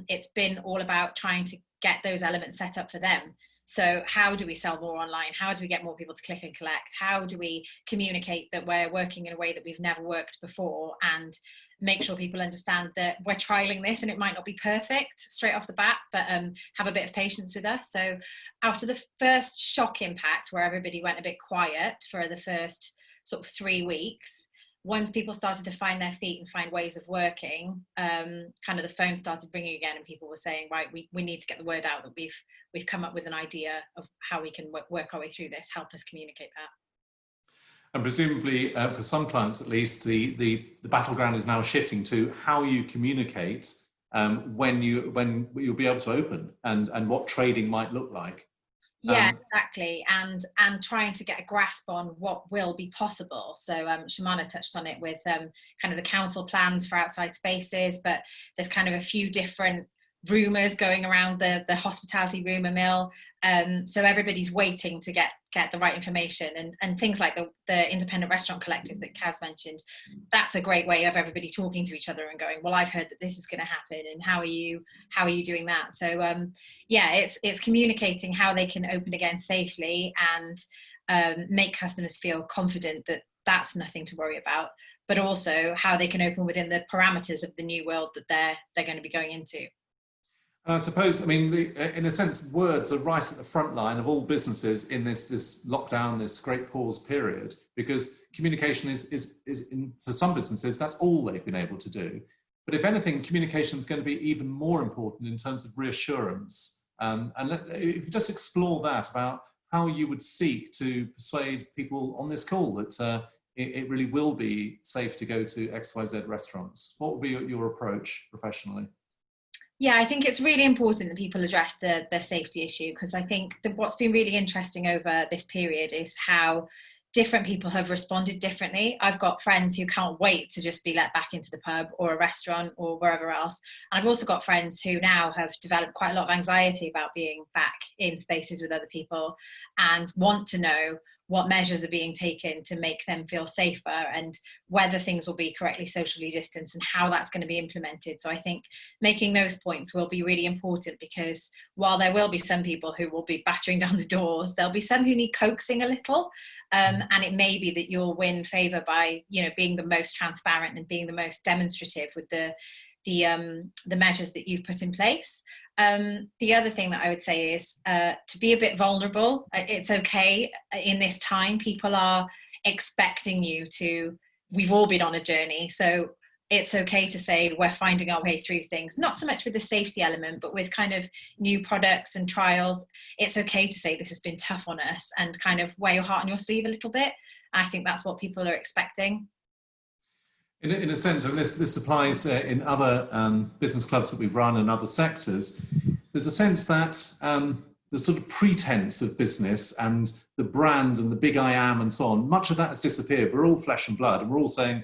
it's been all about trying to get those elements set up for them. So how do we sell more online? How do we get more people to click and collect? How do we communicate that we're working in a way that we've never worked before, and make sure people understand that we're trialing this and it might not be perfect straight off the bat, but have a bit of patience with us. So after the first shock impact, where everybody went a bit quiet for the first sort of 3 weeks, once people started to find their feet and find ways of working, kind of the phone started ringing again, and people were saying, right, we need to get the word out that we've come up with an idea of how we can work our way through this. Help us communicate that. And presumably, for some clients at least, the battleground is now shifting to how you communicate when you'll be able to open, and what trading might look like. Yeah, exactly. And trying to get a grasp on what will be possible. So Shimona touched on it with kind of the council plans for outside spaces, but there's kind of a few different rumours going around the hospitality rumour mill. So everybody's waiting to get the right information, and things like the independent restaurant collective that Kaz mentioned. That's a great way of everybody talking to each other and going, well, I've heard that this is going to happen, and how are you doing that? So yeah, it's communicating how they can open again safely and make customers feel confident that that's nothing to worry about, but also how they can open within the parameters of the new world that they're going to be going into. I suppose, I mean, in a sense, words are right at the front line of all businesses in this lockdown, this great pause period, because communication is for some businesses, that's all they've been able to do. But if anything, communication is going to be even more important in terms of reassurance. And if you just explore that about how you would seek to persuade people on this call that it really will be safe to go to XYZ restaurants. What would be your approach professionally? Yeah, I think it's really important that people address the safety issue, because I think that what's been really interesting over this period is how different people have responded differently. I've got friends who can't wait to just be let back into the pub or a restaurant or wherever else. And I've also got friends who now have developed quite a lot of anxiety about being back in spaces with other people and want to know what measures are being taken to make them feel safer, and whether things will be correctly socially distanced and how that's going to be implemented. So I think making those points will be really important, because while there will be some people who will be battering down the doors, there'll be some who need coaxing a little. And it may be that you'll win favour by, being the most transparent and being the most demonstrative with the measures that you've put in place. The other thing that I would say is to be a bit vulnerable. It's okay in this time. People are expecting you to, we've all been on a journey. So it's okay to say we're finding our way through things, not so much with the safety element, but with kind of new products and trials. It's okay to say this has been tough on us and kind of wear your heart on your sleeve a little bit. I think that's what people are expecting. In a sense, and this applies in other business clubs that we've run and other sectors, there's a sense that the sort of pretense of business and the brand and the big I am and so on, much of that has disappeared. We're all flesh and blood, and we're all saying,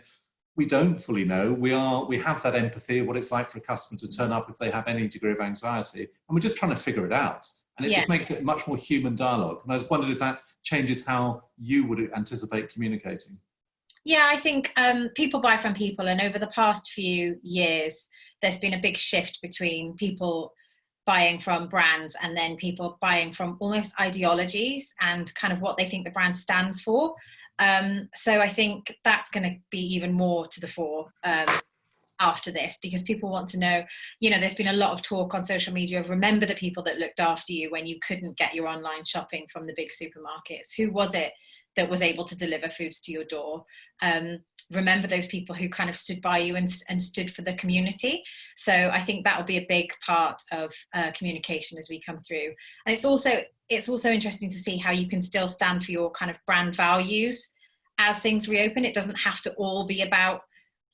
we don't fully know. We have that empathy of what it's like for a customer to turn up if they have any degree of anxiety, and we're just trying to figure it out. And it just makes it much more human dialogue. And I just wondered if that changes how you would anticipate communicating. Yeah, I think people buy from people, and over the past few years, there's been a big shift between people buying from brands and then people buying from almost ideologies and kind of what they think the brand stands for. So I think that's going to be even more to the fore after this, because people want to know, there's been a lot of talk on social media of remember the people that looked after you when you couldn't get your online shopping from the big supermarkets. Who was it that was able to deliver foods to your door? Remember those people who kind of stood by you and stood for the community. So I think that will be a big part of communication as we come through. And it's also interesting to see how you can still stand for your kind of brand values as things reopen. It doesn't have to all be about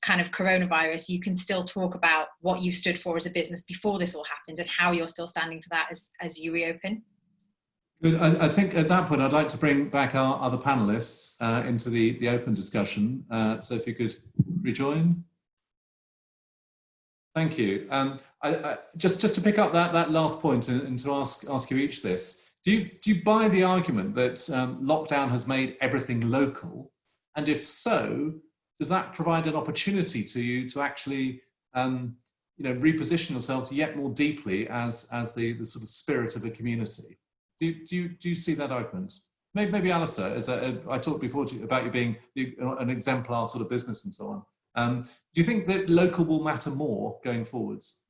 kind of coronavirus. You can still talk about what you stood for as a business before this all happened and how you're still standing for that as you reopen. Good. I think at that point, I'd like to bring back our other panelists into the open discussion. So if you could rejoin. Thank you. Just to pick up that last point and to ask you each this, do you buy the argument that lockdown has made everything local? And if so, does that provide an opportunity to you to actually reposition yourselves yet more deeply as the sort of spirit of a community? Do you see that argument? Maybe Alistair, I talked before about you being an exemplar sort of business and so on. Do you think that local will matter more going forwards?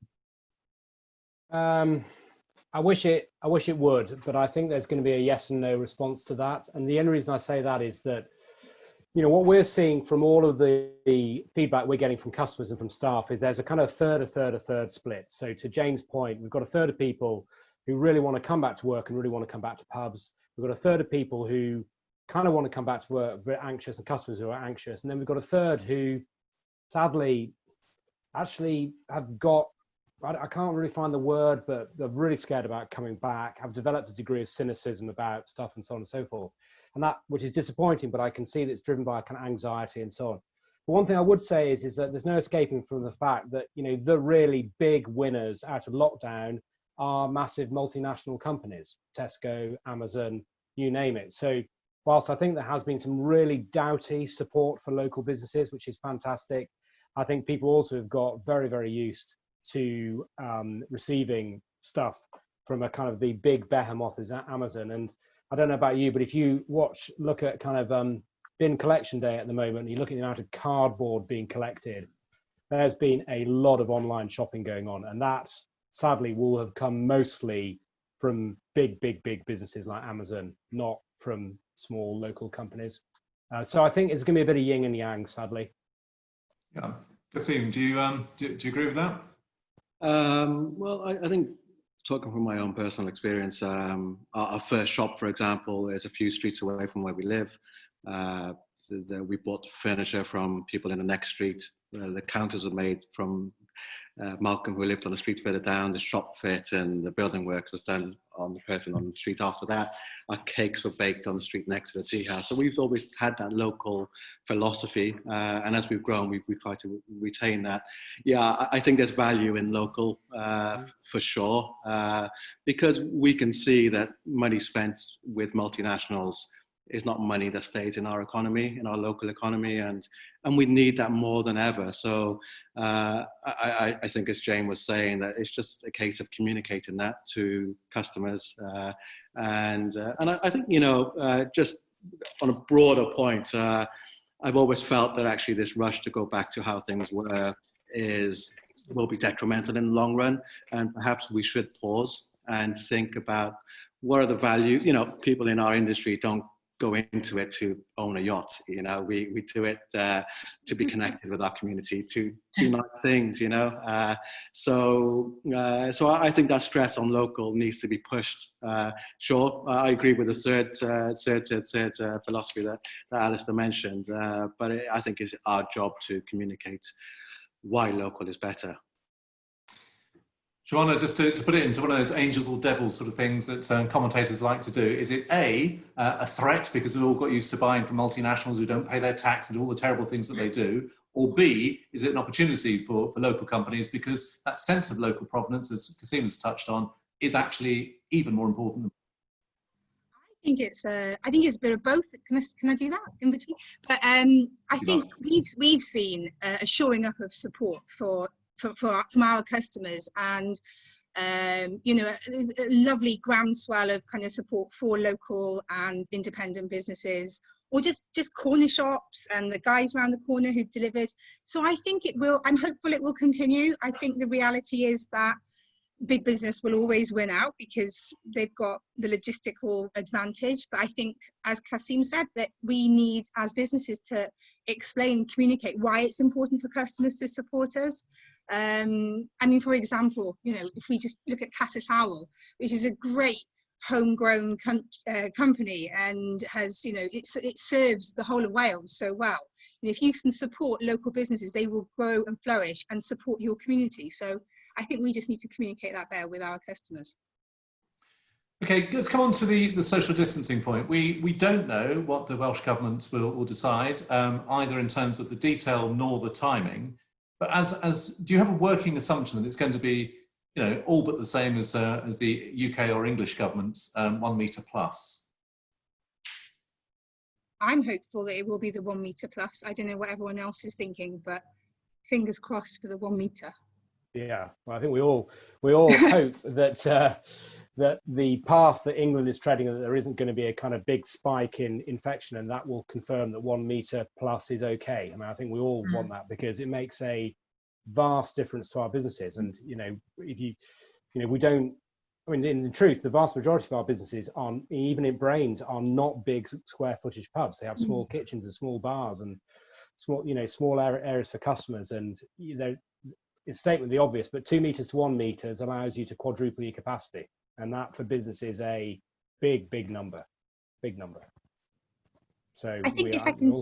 I wish it would, but I think there's going to be a yes and no response to that. And the only reason I say that is that, what we're seeing from all of the feedback we're getting from customers and from staff is there's a kind of a third split. So to Jane's point, we've got a third of people who really want to come back to work and really want to come back to pubs. We've got a third of people who kind of want to come back to work, but anxious, and customers who are anxious. And then we've got a third who sadly actually have got, I can't really find the word, but they're really scared about coming back, have developed a degree of cynicism about stuff and so on and so forth. And that, which is disappointing, but I can see that it's driven by kind of anxiety and so on. But one thing I would say is that there's no escaping from the fact that, you know, the really big winners out of lockdown are massive multinational companies, Tesco, Amazon, you name it. So whilst I think there has been some really doughty support for local businesses, which is fantastic, I think people also have got very, very used to receiving stuff from a kind of the big behemoth is Amazon. And I don't know about you, but if you look at kind of bin collection day at the moment, you look at the amount of cardboard being collected, there's been a lot of online shopping going on. And that sadly will have come mostly from big businesses like Amazon, not from small local companies. So I think it's going to be a bit of yin and yang, sadly. Yeah. Kasim, do you agree with that? Well, I think talking from my own personal experience, our first shop, for example, is a few streets away from where we live. We bought furniture from people in the next street. The counters were made from Malcolm, who lived on the street further down. The shop fit and the building work was done on the person on the street after that. Our cakes were baked on the street next to the tea house. So we've always had that local philosophy. And as we've grown, we've tried to retain that. Yeah, I think there's value in local for sure, because we can see that money spent with multinationals is not money that stays in our economy, in our local economy, and we need that more than ever. So I think, as Jane was saying, that it's just a case of communicating that to customers, and I think, you know, just on a broader point, I've always felt that actually this rush to go back to how things were will be detrimental in the long run, and perhaps we should pause and think about what are the values. You know, people in our industry don't go into it to own a yacht. You know, we do it to be connected with our community, to do nice things, you know. So I think that stress on local needs to be pushed. Sure, I agree with the third philosophy that Alistair mentioned, but I think it's our job to communicate why local is better. Joanna, just to put it into one of those angels or devils sort of things that commentators like to do, is it A, a threat because we've all got used to buying from multinationals who don't pay their tax and all the terrible things that they do, or B, is it an opportunity for local companies because that sense of local provenance, as Kasim has touched on, is actually even more important? I think it's a bit of both. Can I do that in between? But I think we've seen a shoring up of support from our customers, and you know, there's a lovely groundswell of kind of support for local and independent businesses, or just corner shops and the guys around the corner who delivered. So I think I'm hopeful it will continue. I think the reality is that big business will always win out because they've got the logistical advantage. But I think, as Kasim said, that we need as businesses to explain and communicate why it's important for customers to support us. I mean, for example, you know, if we just look at Casa Towel, which is a great homegrown company and has, you know, it serves the whole of Wales so well. And if you can support local businesses, they will grow and flourish and support your community. So I think we just need to communicate that better with our customers. Okay, let's come on to the social distancing point. We don't know what the Welsh Government will decide, either in terms of the detail nor the timing. But as do you have a working assumption that it's going to be, you know, all but the same as the UK or English governments, 1 metre plus? I'm hopeful that it will be the 1 metre plus. I don't know what everyone else is thinking, but fingers crossed for the 1 metre. Yeah, well, I think we all hope that that the path that England is treading, that there isn't going to be a kind of big spike in infection, and that will confirm that 1 metre plus is okay. I mean, I think we all want that because it makes a vast difference to our businesses. And, you know, we don't, I mean, in truth, the vast majority of our businesses even in Brains, are not big square footage pubs. They have small kitchens and small bars and small areas for customers. And, you know, it's statement the obvious, but 2 metres to 1 metre allows you to quadruple your capacity. And that for business is a big number. So I think if I can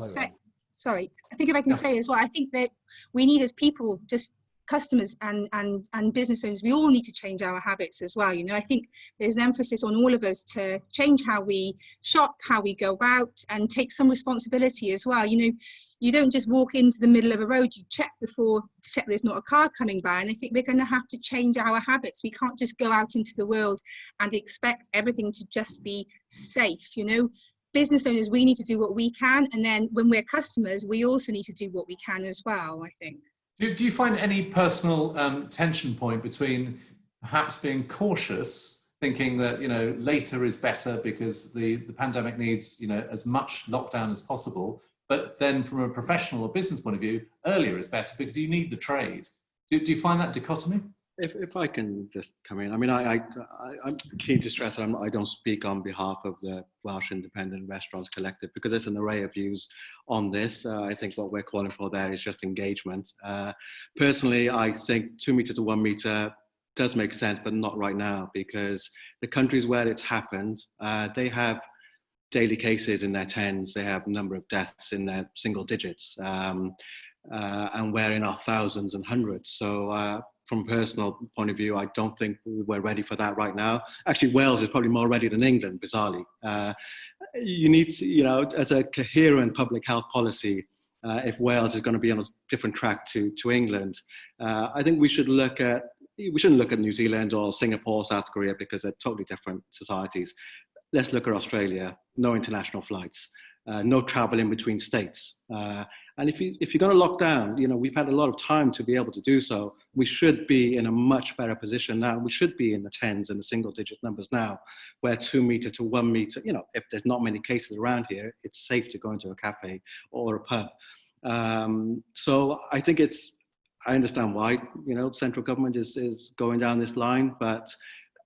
say as well, I think that we need as people just customers and business owners, we all need to change our habits as well. You know, I think there's an emphasis on all of us to change how we shop, how we go about, and take some responsibility as well. You know, you don't just walk into the middle of a road, you check before to check there's not a car coming by. And I think we're going to have to change our habits. We can't just go out into the world and expect everything to just be safe. You know, business owners, we need to do what we can, and then when we're customers, we also need to do what we can as well, I think. Do you find any personal tension point between perhaps being cautious, thinking that, you know, later is better because the pandemic needs, you know, as much lockdown as possible, but then from a professional or business point of view, earlier is better because you need the trade? Do you find that dichotomy? If I can just come in, I mean, I'm keen to stress that I don't speak on behalf of the Welsh Independent Restaurants Collective, because there's an array of views on this. I think what we're calling for there is just engagement. Personally, I think 2 metre to 1 metre does make sense, but not right now, because the countries where it's happened, they have daily cases in their tens, they have a number of deaths in their single digits, and we're in our thousands and hundreds. So from a personal point of view, I don't think we're ready for that right now. Actually, Wales is probably more ready than England, bizarrely. You need to, you know, as a coherent public health policy, if Wales is going to be on a different track to England, I think we shouldn't look at New Zealand or Singapore, South Korea, because they're totally different societies. Let's look at Australia. No international flights, no travel in between states. And if you're going to lock down, you know, we've had a lot of time to be able to do so. We should be in a much better position now. We should be in the tens and the single digit numbers now, where 2 metre to 1 metre, you know, if there's not many cases around here, it's safe to go into a cafe or a pub. So I think I understand why, you know, central government is going down this line, but,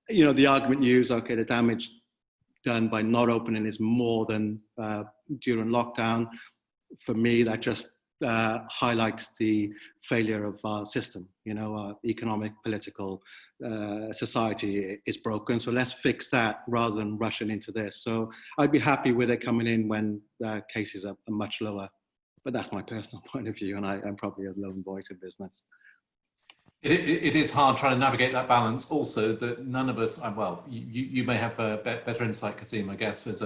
you know, the argument used, okay, the damage done by not opening is more than during lockdown. For me, that just highlights the failure of our system. You know, our economic, political, society is broken. So let's fix that rather than rushing into this. So I'd be happy with it coming in when cases are much lower. But that's my personal point of view, and I'm probably a lone voice in business. It is hard trying to navigate that balance. Also, that none of us, well, you may have a better insight, Kasim, I guess, with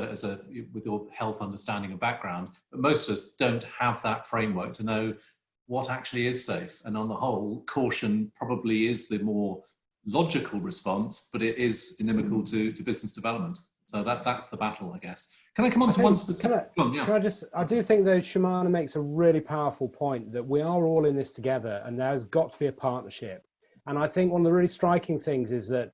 your health understanding and background, but most of us don't have that framework to know what actually is safe. And on the whole, caution probably is the more logical response, but it is inimical to business development. So that's the battle, I guess. Can I come on to one specific? I do think though Shimana makes a really powerful point that we are all in this together, and there's got to be a partnership. And I think one of the really striking things is that,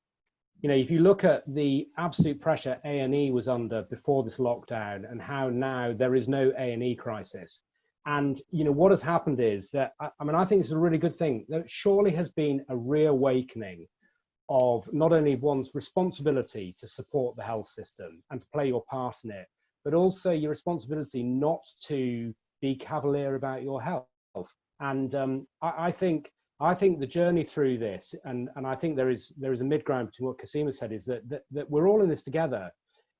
you know, if you look at the absolute pressure A&E was under before this lockdown, and how now there is no A&E crisis. And, you know, what has happened is that, I mean, I think it's a really good thing. There surely has been a reawakening of not only one's responsibility to support the health system and to play your part in it, but also your responsibility not to be cavalier about your health. And I think the journey through this, and I think there is a mid-ground between what Kasima said, is that we're all in this together,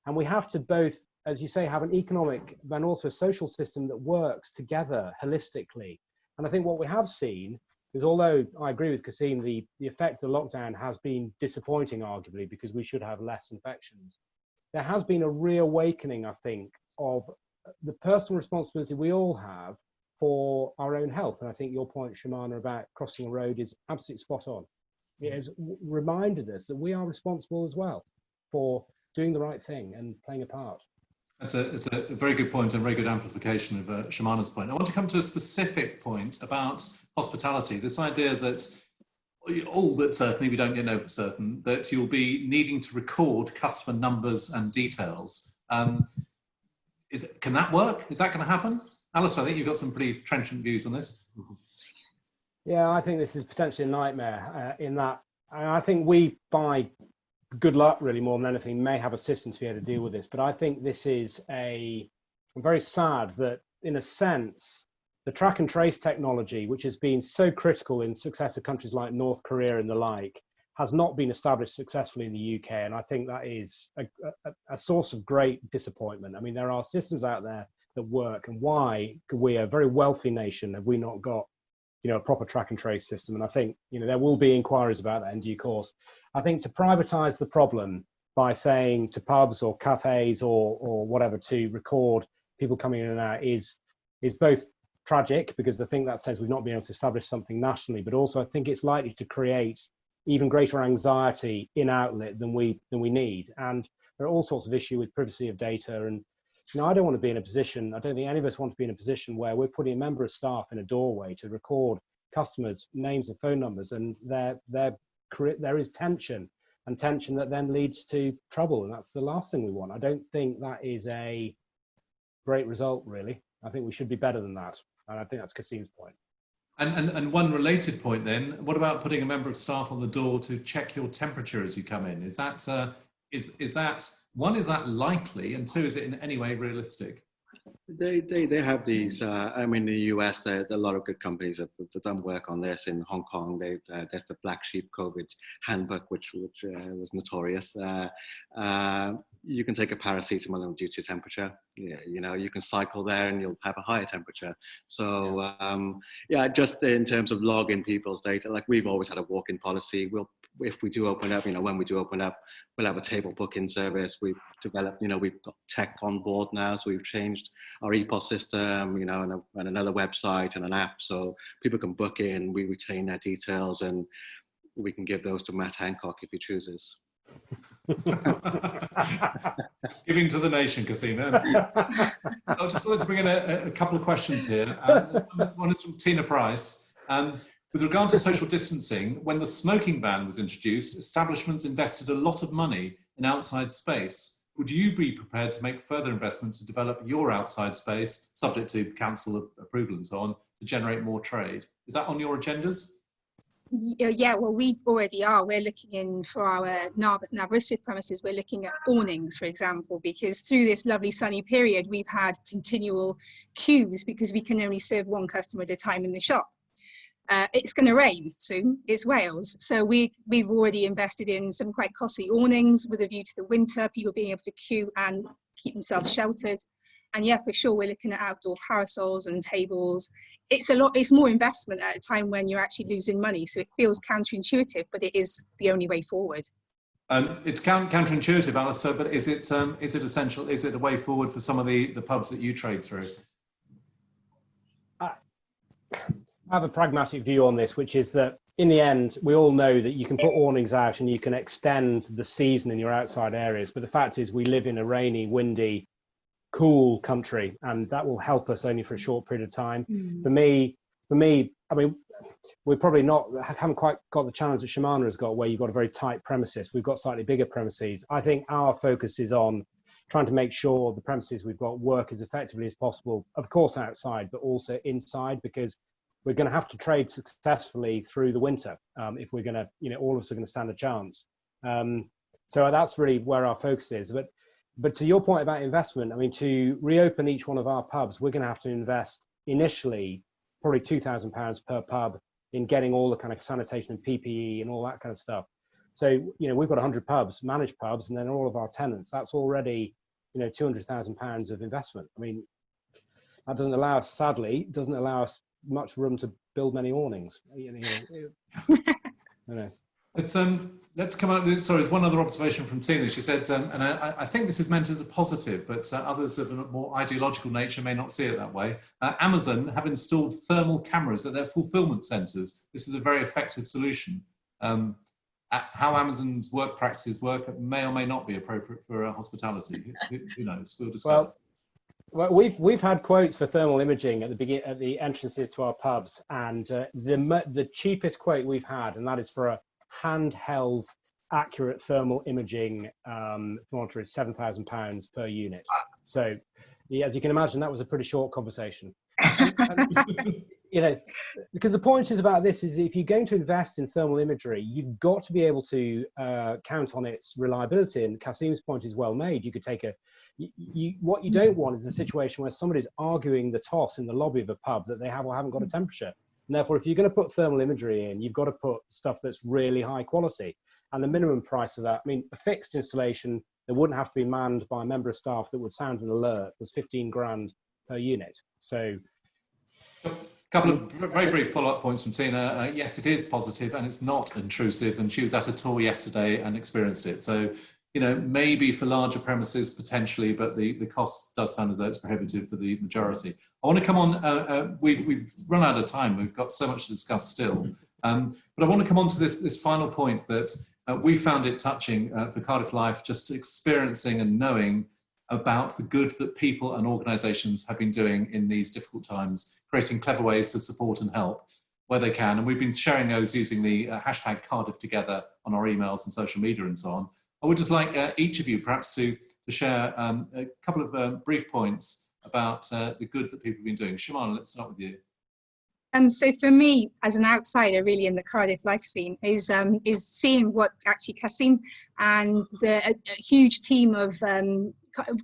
and we have to both, as you say, have an economic and also a social system that works together holistically. And I think what we have seen is, although I agree with Kasim, the effect of the lockdown has been disappointing, arguably, because we should have less infections. There has been a reawakening, I think, of the personal responsibility we all have for our own health. And I think your point, Shimana, about crossing a road is absolutely spot on. It has reminded us that we are responsible as well for doing the right thing and playing a part. It's a very good point and very good amplification of Shimana's point. I want to come to a specific point about hospitality. This idea that all but certainly, we don't yet know for certain, that you'll be needing to record customer numbers and details. Can that work? Is that going to happen? Alice, I think you've got some pretty trenchant views on this. Yeah, I think this is potentially a nightmare in that. I think we, by good luck, really, more than anything, may have a system to be able to deal with this. But I think this is very sad that, in a sense, the track and trace technology, which has been so critical in successive countries like North Korea and the like, has not been established successfully in the UK. And I think that is a source of great disappointment. I mean, there are systems out there that work, and why we, a very wealthy nation, have we not got a proper track and trace system. And I think, there will be inquiries about that in due course. I think to privatize the problem by saying to pubs or cafes or whatever to record people coming in and out is both tragic, because I think that says we've not been able to establish something nationally, but also I think it's likely to create even greater anxiety in outlet than we need. And there are all sorts of issues with privacy of data. And I don't want to be in a position, I don't think any of us want to be in a position where we're putting a member of staff in a doorway to record customers' names and phone numbers, and there is tension, and tension that then leads to trouble, and that's the last thing we want. I don't think that is a great result, really. I think we should be better than that, and I think that's Kasim's point. And one related point then, what about putting a member of staff on the door to check your temperature as you come in? Is that one, is that likely, and two, is it in any way realistic? They have these. I mean, in the US, there are a lot of good companies that done work on this. In Hong Kong, there's the Black Sheep COVID handbook, which was notorious. You can take a paracetamol and reduce your temperature. You can cycle there and you'll have a higher temperature. So just in terms of logging people's data, like we've always had a walk-in policy. If we do open up, when we do open up, we'll have a table booking service. We've developed, we've got tech on board now, so we've changed our EPOS system, and another website and an app, so people can book in. We retain their details, and we can give those to Matt Hancock if he chooses. Giving to the nation, Kasim. I just wanted to bring in a couple of questions here. One is from Tina Price. With regard to social distancing, when the smoking ban was introduced, establishments invested a lot of money in outside space. Would you be prepared to make further investment to develop your outside space, subject to council approval and so on, to generate more trade? Is that on your agendas? Yeah, well, we already are. We're looking in for our Aberystwyth premises. We're looking at awnings, for example, because through this lovely sunny period, we've had continual queues because we can only serve one customer at a time in the shop. It's going to rain soon. It's Wales, so we've already invested in some quite costly awnings with a view to the winter, people being able to queue and keep themselves sheltered. And yeah, for sure, we're looking at outdoor parasols and tables. It's more investment at a time when you're actually losing money, so it feels counterintuitive, but it is the only way forward. It's counterintuitive, Alistair, but is it essential? Is it a way forward for some of the pubs that you trade through? I have a pragmatic view on this, which is that in the end, we all know that you can put awnings out and you can extend the season in your outside areas. But the fact is we live in a rainy, windy, cool country, and that will help us only for a short period of time. For me, I mean, we haven't quite got the challenge that Shimana has got, where you've got a very tight premises. We've got slightly bigger premises. I think our focus is on trying to make sure the premises we've got work as effectively as possible, of course outside, but also inside, because we're going to have to trade successfully through the winter if we're going to, all of us are going to stand a chance. So that's really where our focus is. But to your point about investment, I mean, to reopen each one of our pubs, we're going to have to invest initially probably £2,000 per pub in getting all the kind of sanitation and PPE and all that kind of stuff. So, we've got 100 pubs, managed pubs, and then all of our tenants. That's already, £200,000 of investment. I mean, that doesn't allow us, sadly, much room to build many awnings. Let's come out. Sorry, there's one other observation from Tina. She said, and I think this is meant as a positive, but others of a more ideological nature may not see it that way. Amazon have installed thermal cameras at their fulfillment centres. This is a very effective solution. How Amazon's work practices work may or may not be appropriate for hospitality. Who knows? We'll discover. Well, we've had quotes for thermal imaging at the entrances to our pubs, and the cheapest quote we've had, and that is for a handheld accurate thermal imaging thermometer, is £7,000 per unit. So, as you can imagine, that was a pretty short conversation. Because the point is about this is, if you're going to invest in thermal imagery, you've got to be able to count on its reliability. And Kasim's point is well made. You could take what you don't want is a situation where somebody's arguing the toss in the lobby of a pub that they have or haven't got a temperature. And therefore, if you're going to put thermal imagery in, you've got to put stuff that's really high quality. And the minimum price of that, I mean, a fixed installation that wouldn't have to be manned by a member of staff that would sound an alert, was 15 grand per unit. So, Couple of very brief follow-up points from Tina. Yes, it is positive and it's not intrusive. And she was at a tour yesterday and experienced it. So, you know, maybe for larger premises potentially, but the cost does sound as though it's prohibitive for the majority. I want to come on. We've run out of time. We've got so much to discuss still. But I want to come on to this final point that we found it touching for Cardiff Life, just experiencing and knowing about the good that people and organisations have been doing in these difficult times, creating clever ways to support and help where they can. And we've been sharing those using the hashtag Cardiff Together on our emails and social media and so on. I would just like each of you perhaps to share a couple of brief points about the good that people have been doing. Shimon, let's start with you. So for me, as an outsider, really in the Cardiff life scene, is seeing what actually Kasim and a huge team of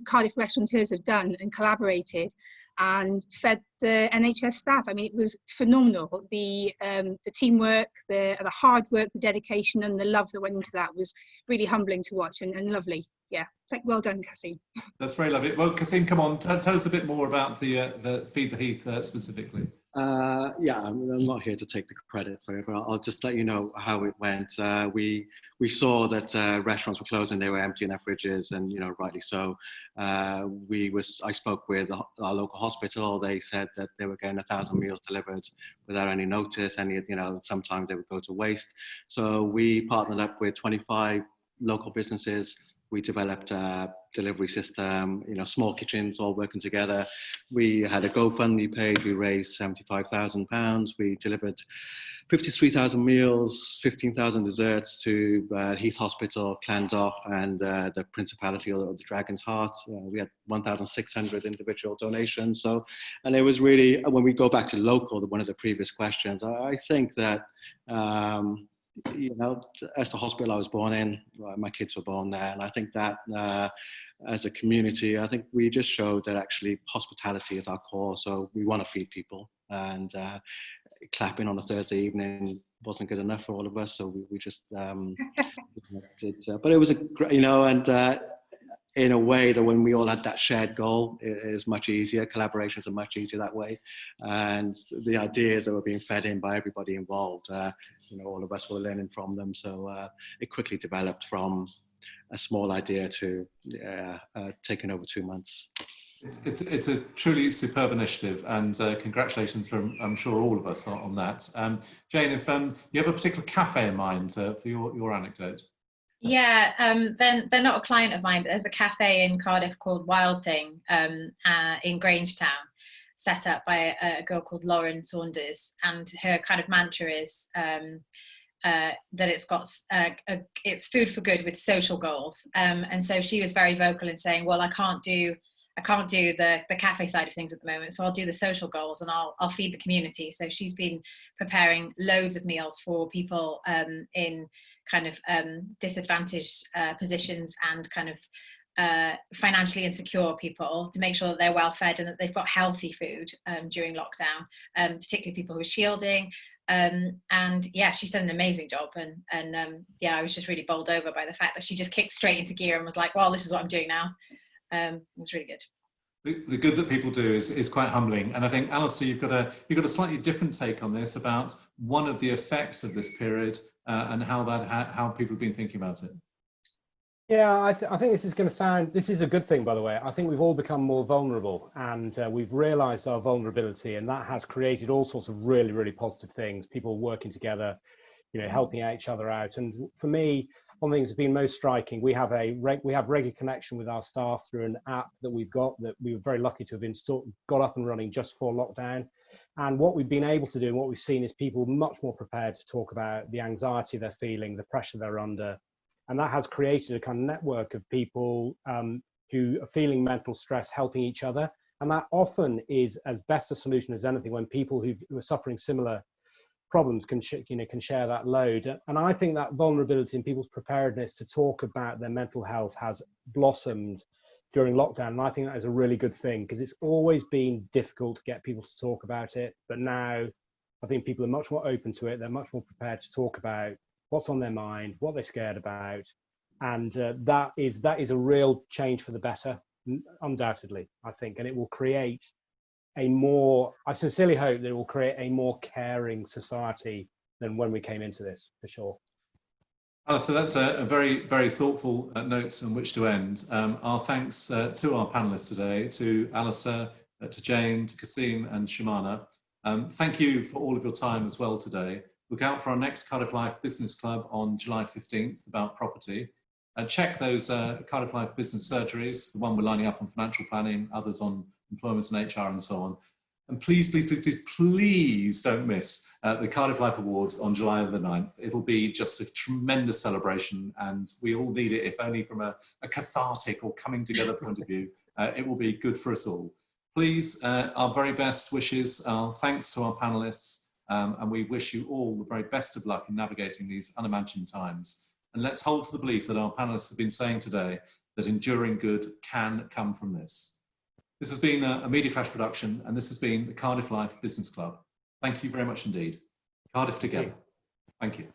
Cardiff restaurateurs have done and collaborated and fed the NHS staff. I mean, it was phenomenal. The teamwork, the hard work, the dedication, and the love that went into that was really humbling to watch and lovely. Yeah, well done, Kasim. That's very lovely. Well, Kasim, come on, tell us a bit more about the Feed the Heath specifically. Yeah, I'm not here to take the credit for it, but I'll just let you know how it went. We saw that restaurants were closing, they were emptying their fridges, and rightly so. I spoke with our local hospital. They said that they were getting 1,000 meals delivered without any notice. Sometimes they would go to waste. So we partnered up with 25 local businesses. We developed a delivery system, small kitchens all working together. We had a GoFundMe page. We raised £75,000. We delivered 53,000 meals, 15,000 desserts to Heath Hospital, Clondalk, and the Principality of the Dragon's Heart. We had 1,600 individual donations. And it was really, when we go back to local, one of the previous questions, I think that, as the hospital I was born in, my kids were born there, and I think that as a community, I think we just showed that actually hospitality is our core. So we want to feed people, and clapping on a Thursday evening wasn't good enough for all of us, so we just did. But it was a great, and in a way that when we all had that shared goal, it is much easier. Collaborations are much easier that way, and the ideas that were being fed in by everybody involved, all of us were learning from them. So it quickly developed from a small idea to taking over 2 months. It's a truly superb initiative, and congratulations from, I'm sure, all of us on that. Jane, if you have a particular cafe in mind for your anecdote. Yeah, they're not a client of mine, but there's a cafe in Cardiff called Wild Thing in Grangetown, set up by a girl called Lauren Saunders, and her kind of mantra is that it's food for good with social goals. And so she was very vocal in saying, well, I can't do the cafe side of things at the moment, so I'll do the social goals and I'll feed the community. So she's been preparing loads of meals for people in kind of disadvantaged positions and kind of financially insecure people, to make sure that they're well fed and that they've got healthy food during lockdown, particularly people who are shielding. And yeah, she's done an amazing job, and I was just really bowled over by the fact that she just kicked straight into gear and was like, well, this is what I'm doing now. It was really good. The good that people do is quite humbling, and I think, Alistair, you've got a slightly different take on this, about one of the effects of this period and how people have been thinking about it. Yeah, I think this is a good thing, by the way. I think we've all become more vulnerable, and we've realized our vulnerability, and that has created all sorts of really, really positive things. People working together, helping each other out. And for me, one of the things that's been most striking, we have regular connection with our staff through an app that we've got, that we were very lucky to have got up and running just before lockdown. And what we've been able to do and what we've seen is people much more prepared to talk about the anxiety they're feeling, the pressure they're under. And that has created a kind of network of people who are feeling mental stress, helping each other. And that often is as best a solution as anything, when people who are suffering similar problems can share that load. And I think that vulnerability and people's preparedness to talk about their mental health has blossomed during lockdown. And I think that is a really good thing, because it's always been difficult to get people to talk about it. But now I think people are much more open to it. They're much more prepared to talk about what's on their mind, what they're scared about. And that is a real change for the better, undoubtedly, I think. And it will create I sincerely hope that it will create a more caring society than when we came into this, for sure. So that's a very, very thoughtful note on which to end. Our thanks to our panelists today, to Alistair, to Jane, to Kasim and Shimana. Thank you for all of your time as well today. Look out for our next Cardiff Life Business Club on July 15th about property. Check those Cardiff Life business surgeries, the one we're lining up on financial planning, others on employment and HR and so on. And please, please, please, please, please don't miss the Cardiff Life Awards on July the 9th. It'll be just a tremendous celebration, and we all need it, if only from a cathartic or coming together point of view. It will be good for us all. Please, our very best wishes, our thanks to our panelists, and we wish you all the very best of luck in navigating these unimagined times. And let's hold to the belief that our panelists have been saying today, that enduring good can come from this. This has been a Media Clash production, and this has been the Cardiff Life Business Club. Thank you very much indeed. Cardiff together. Thank you.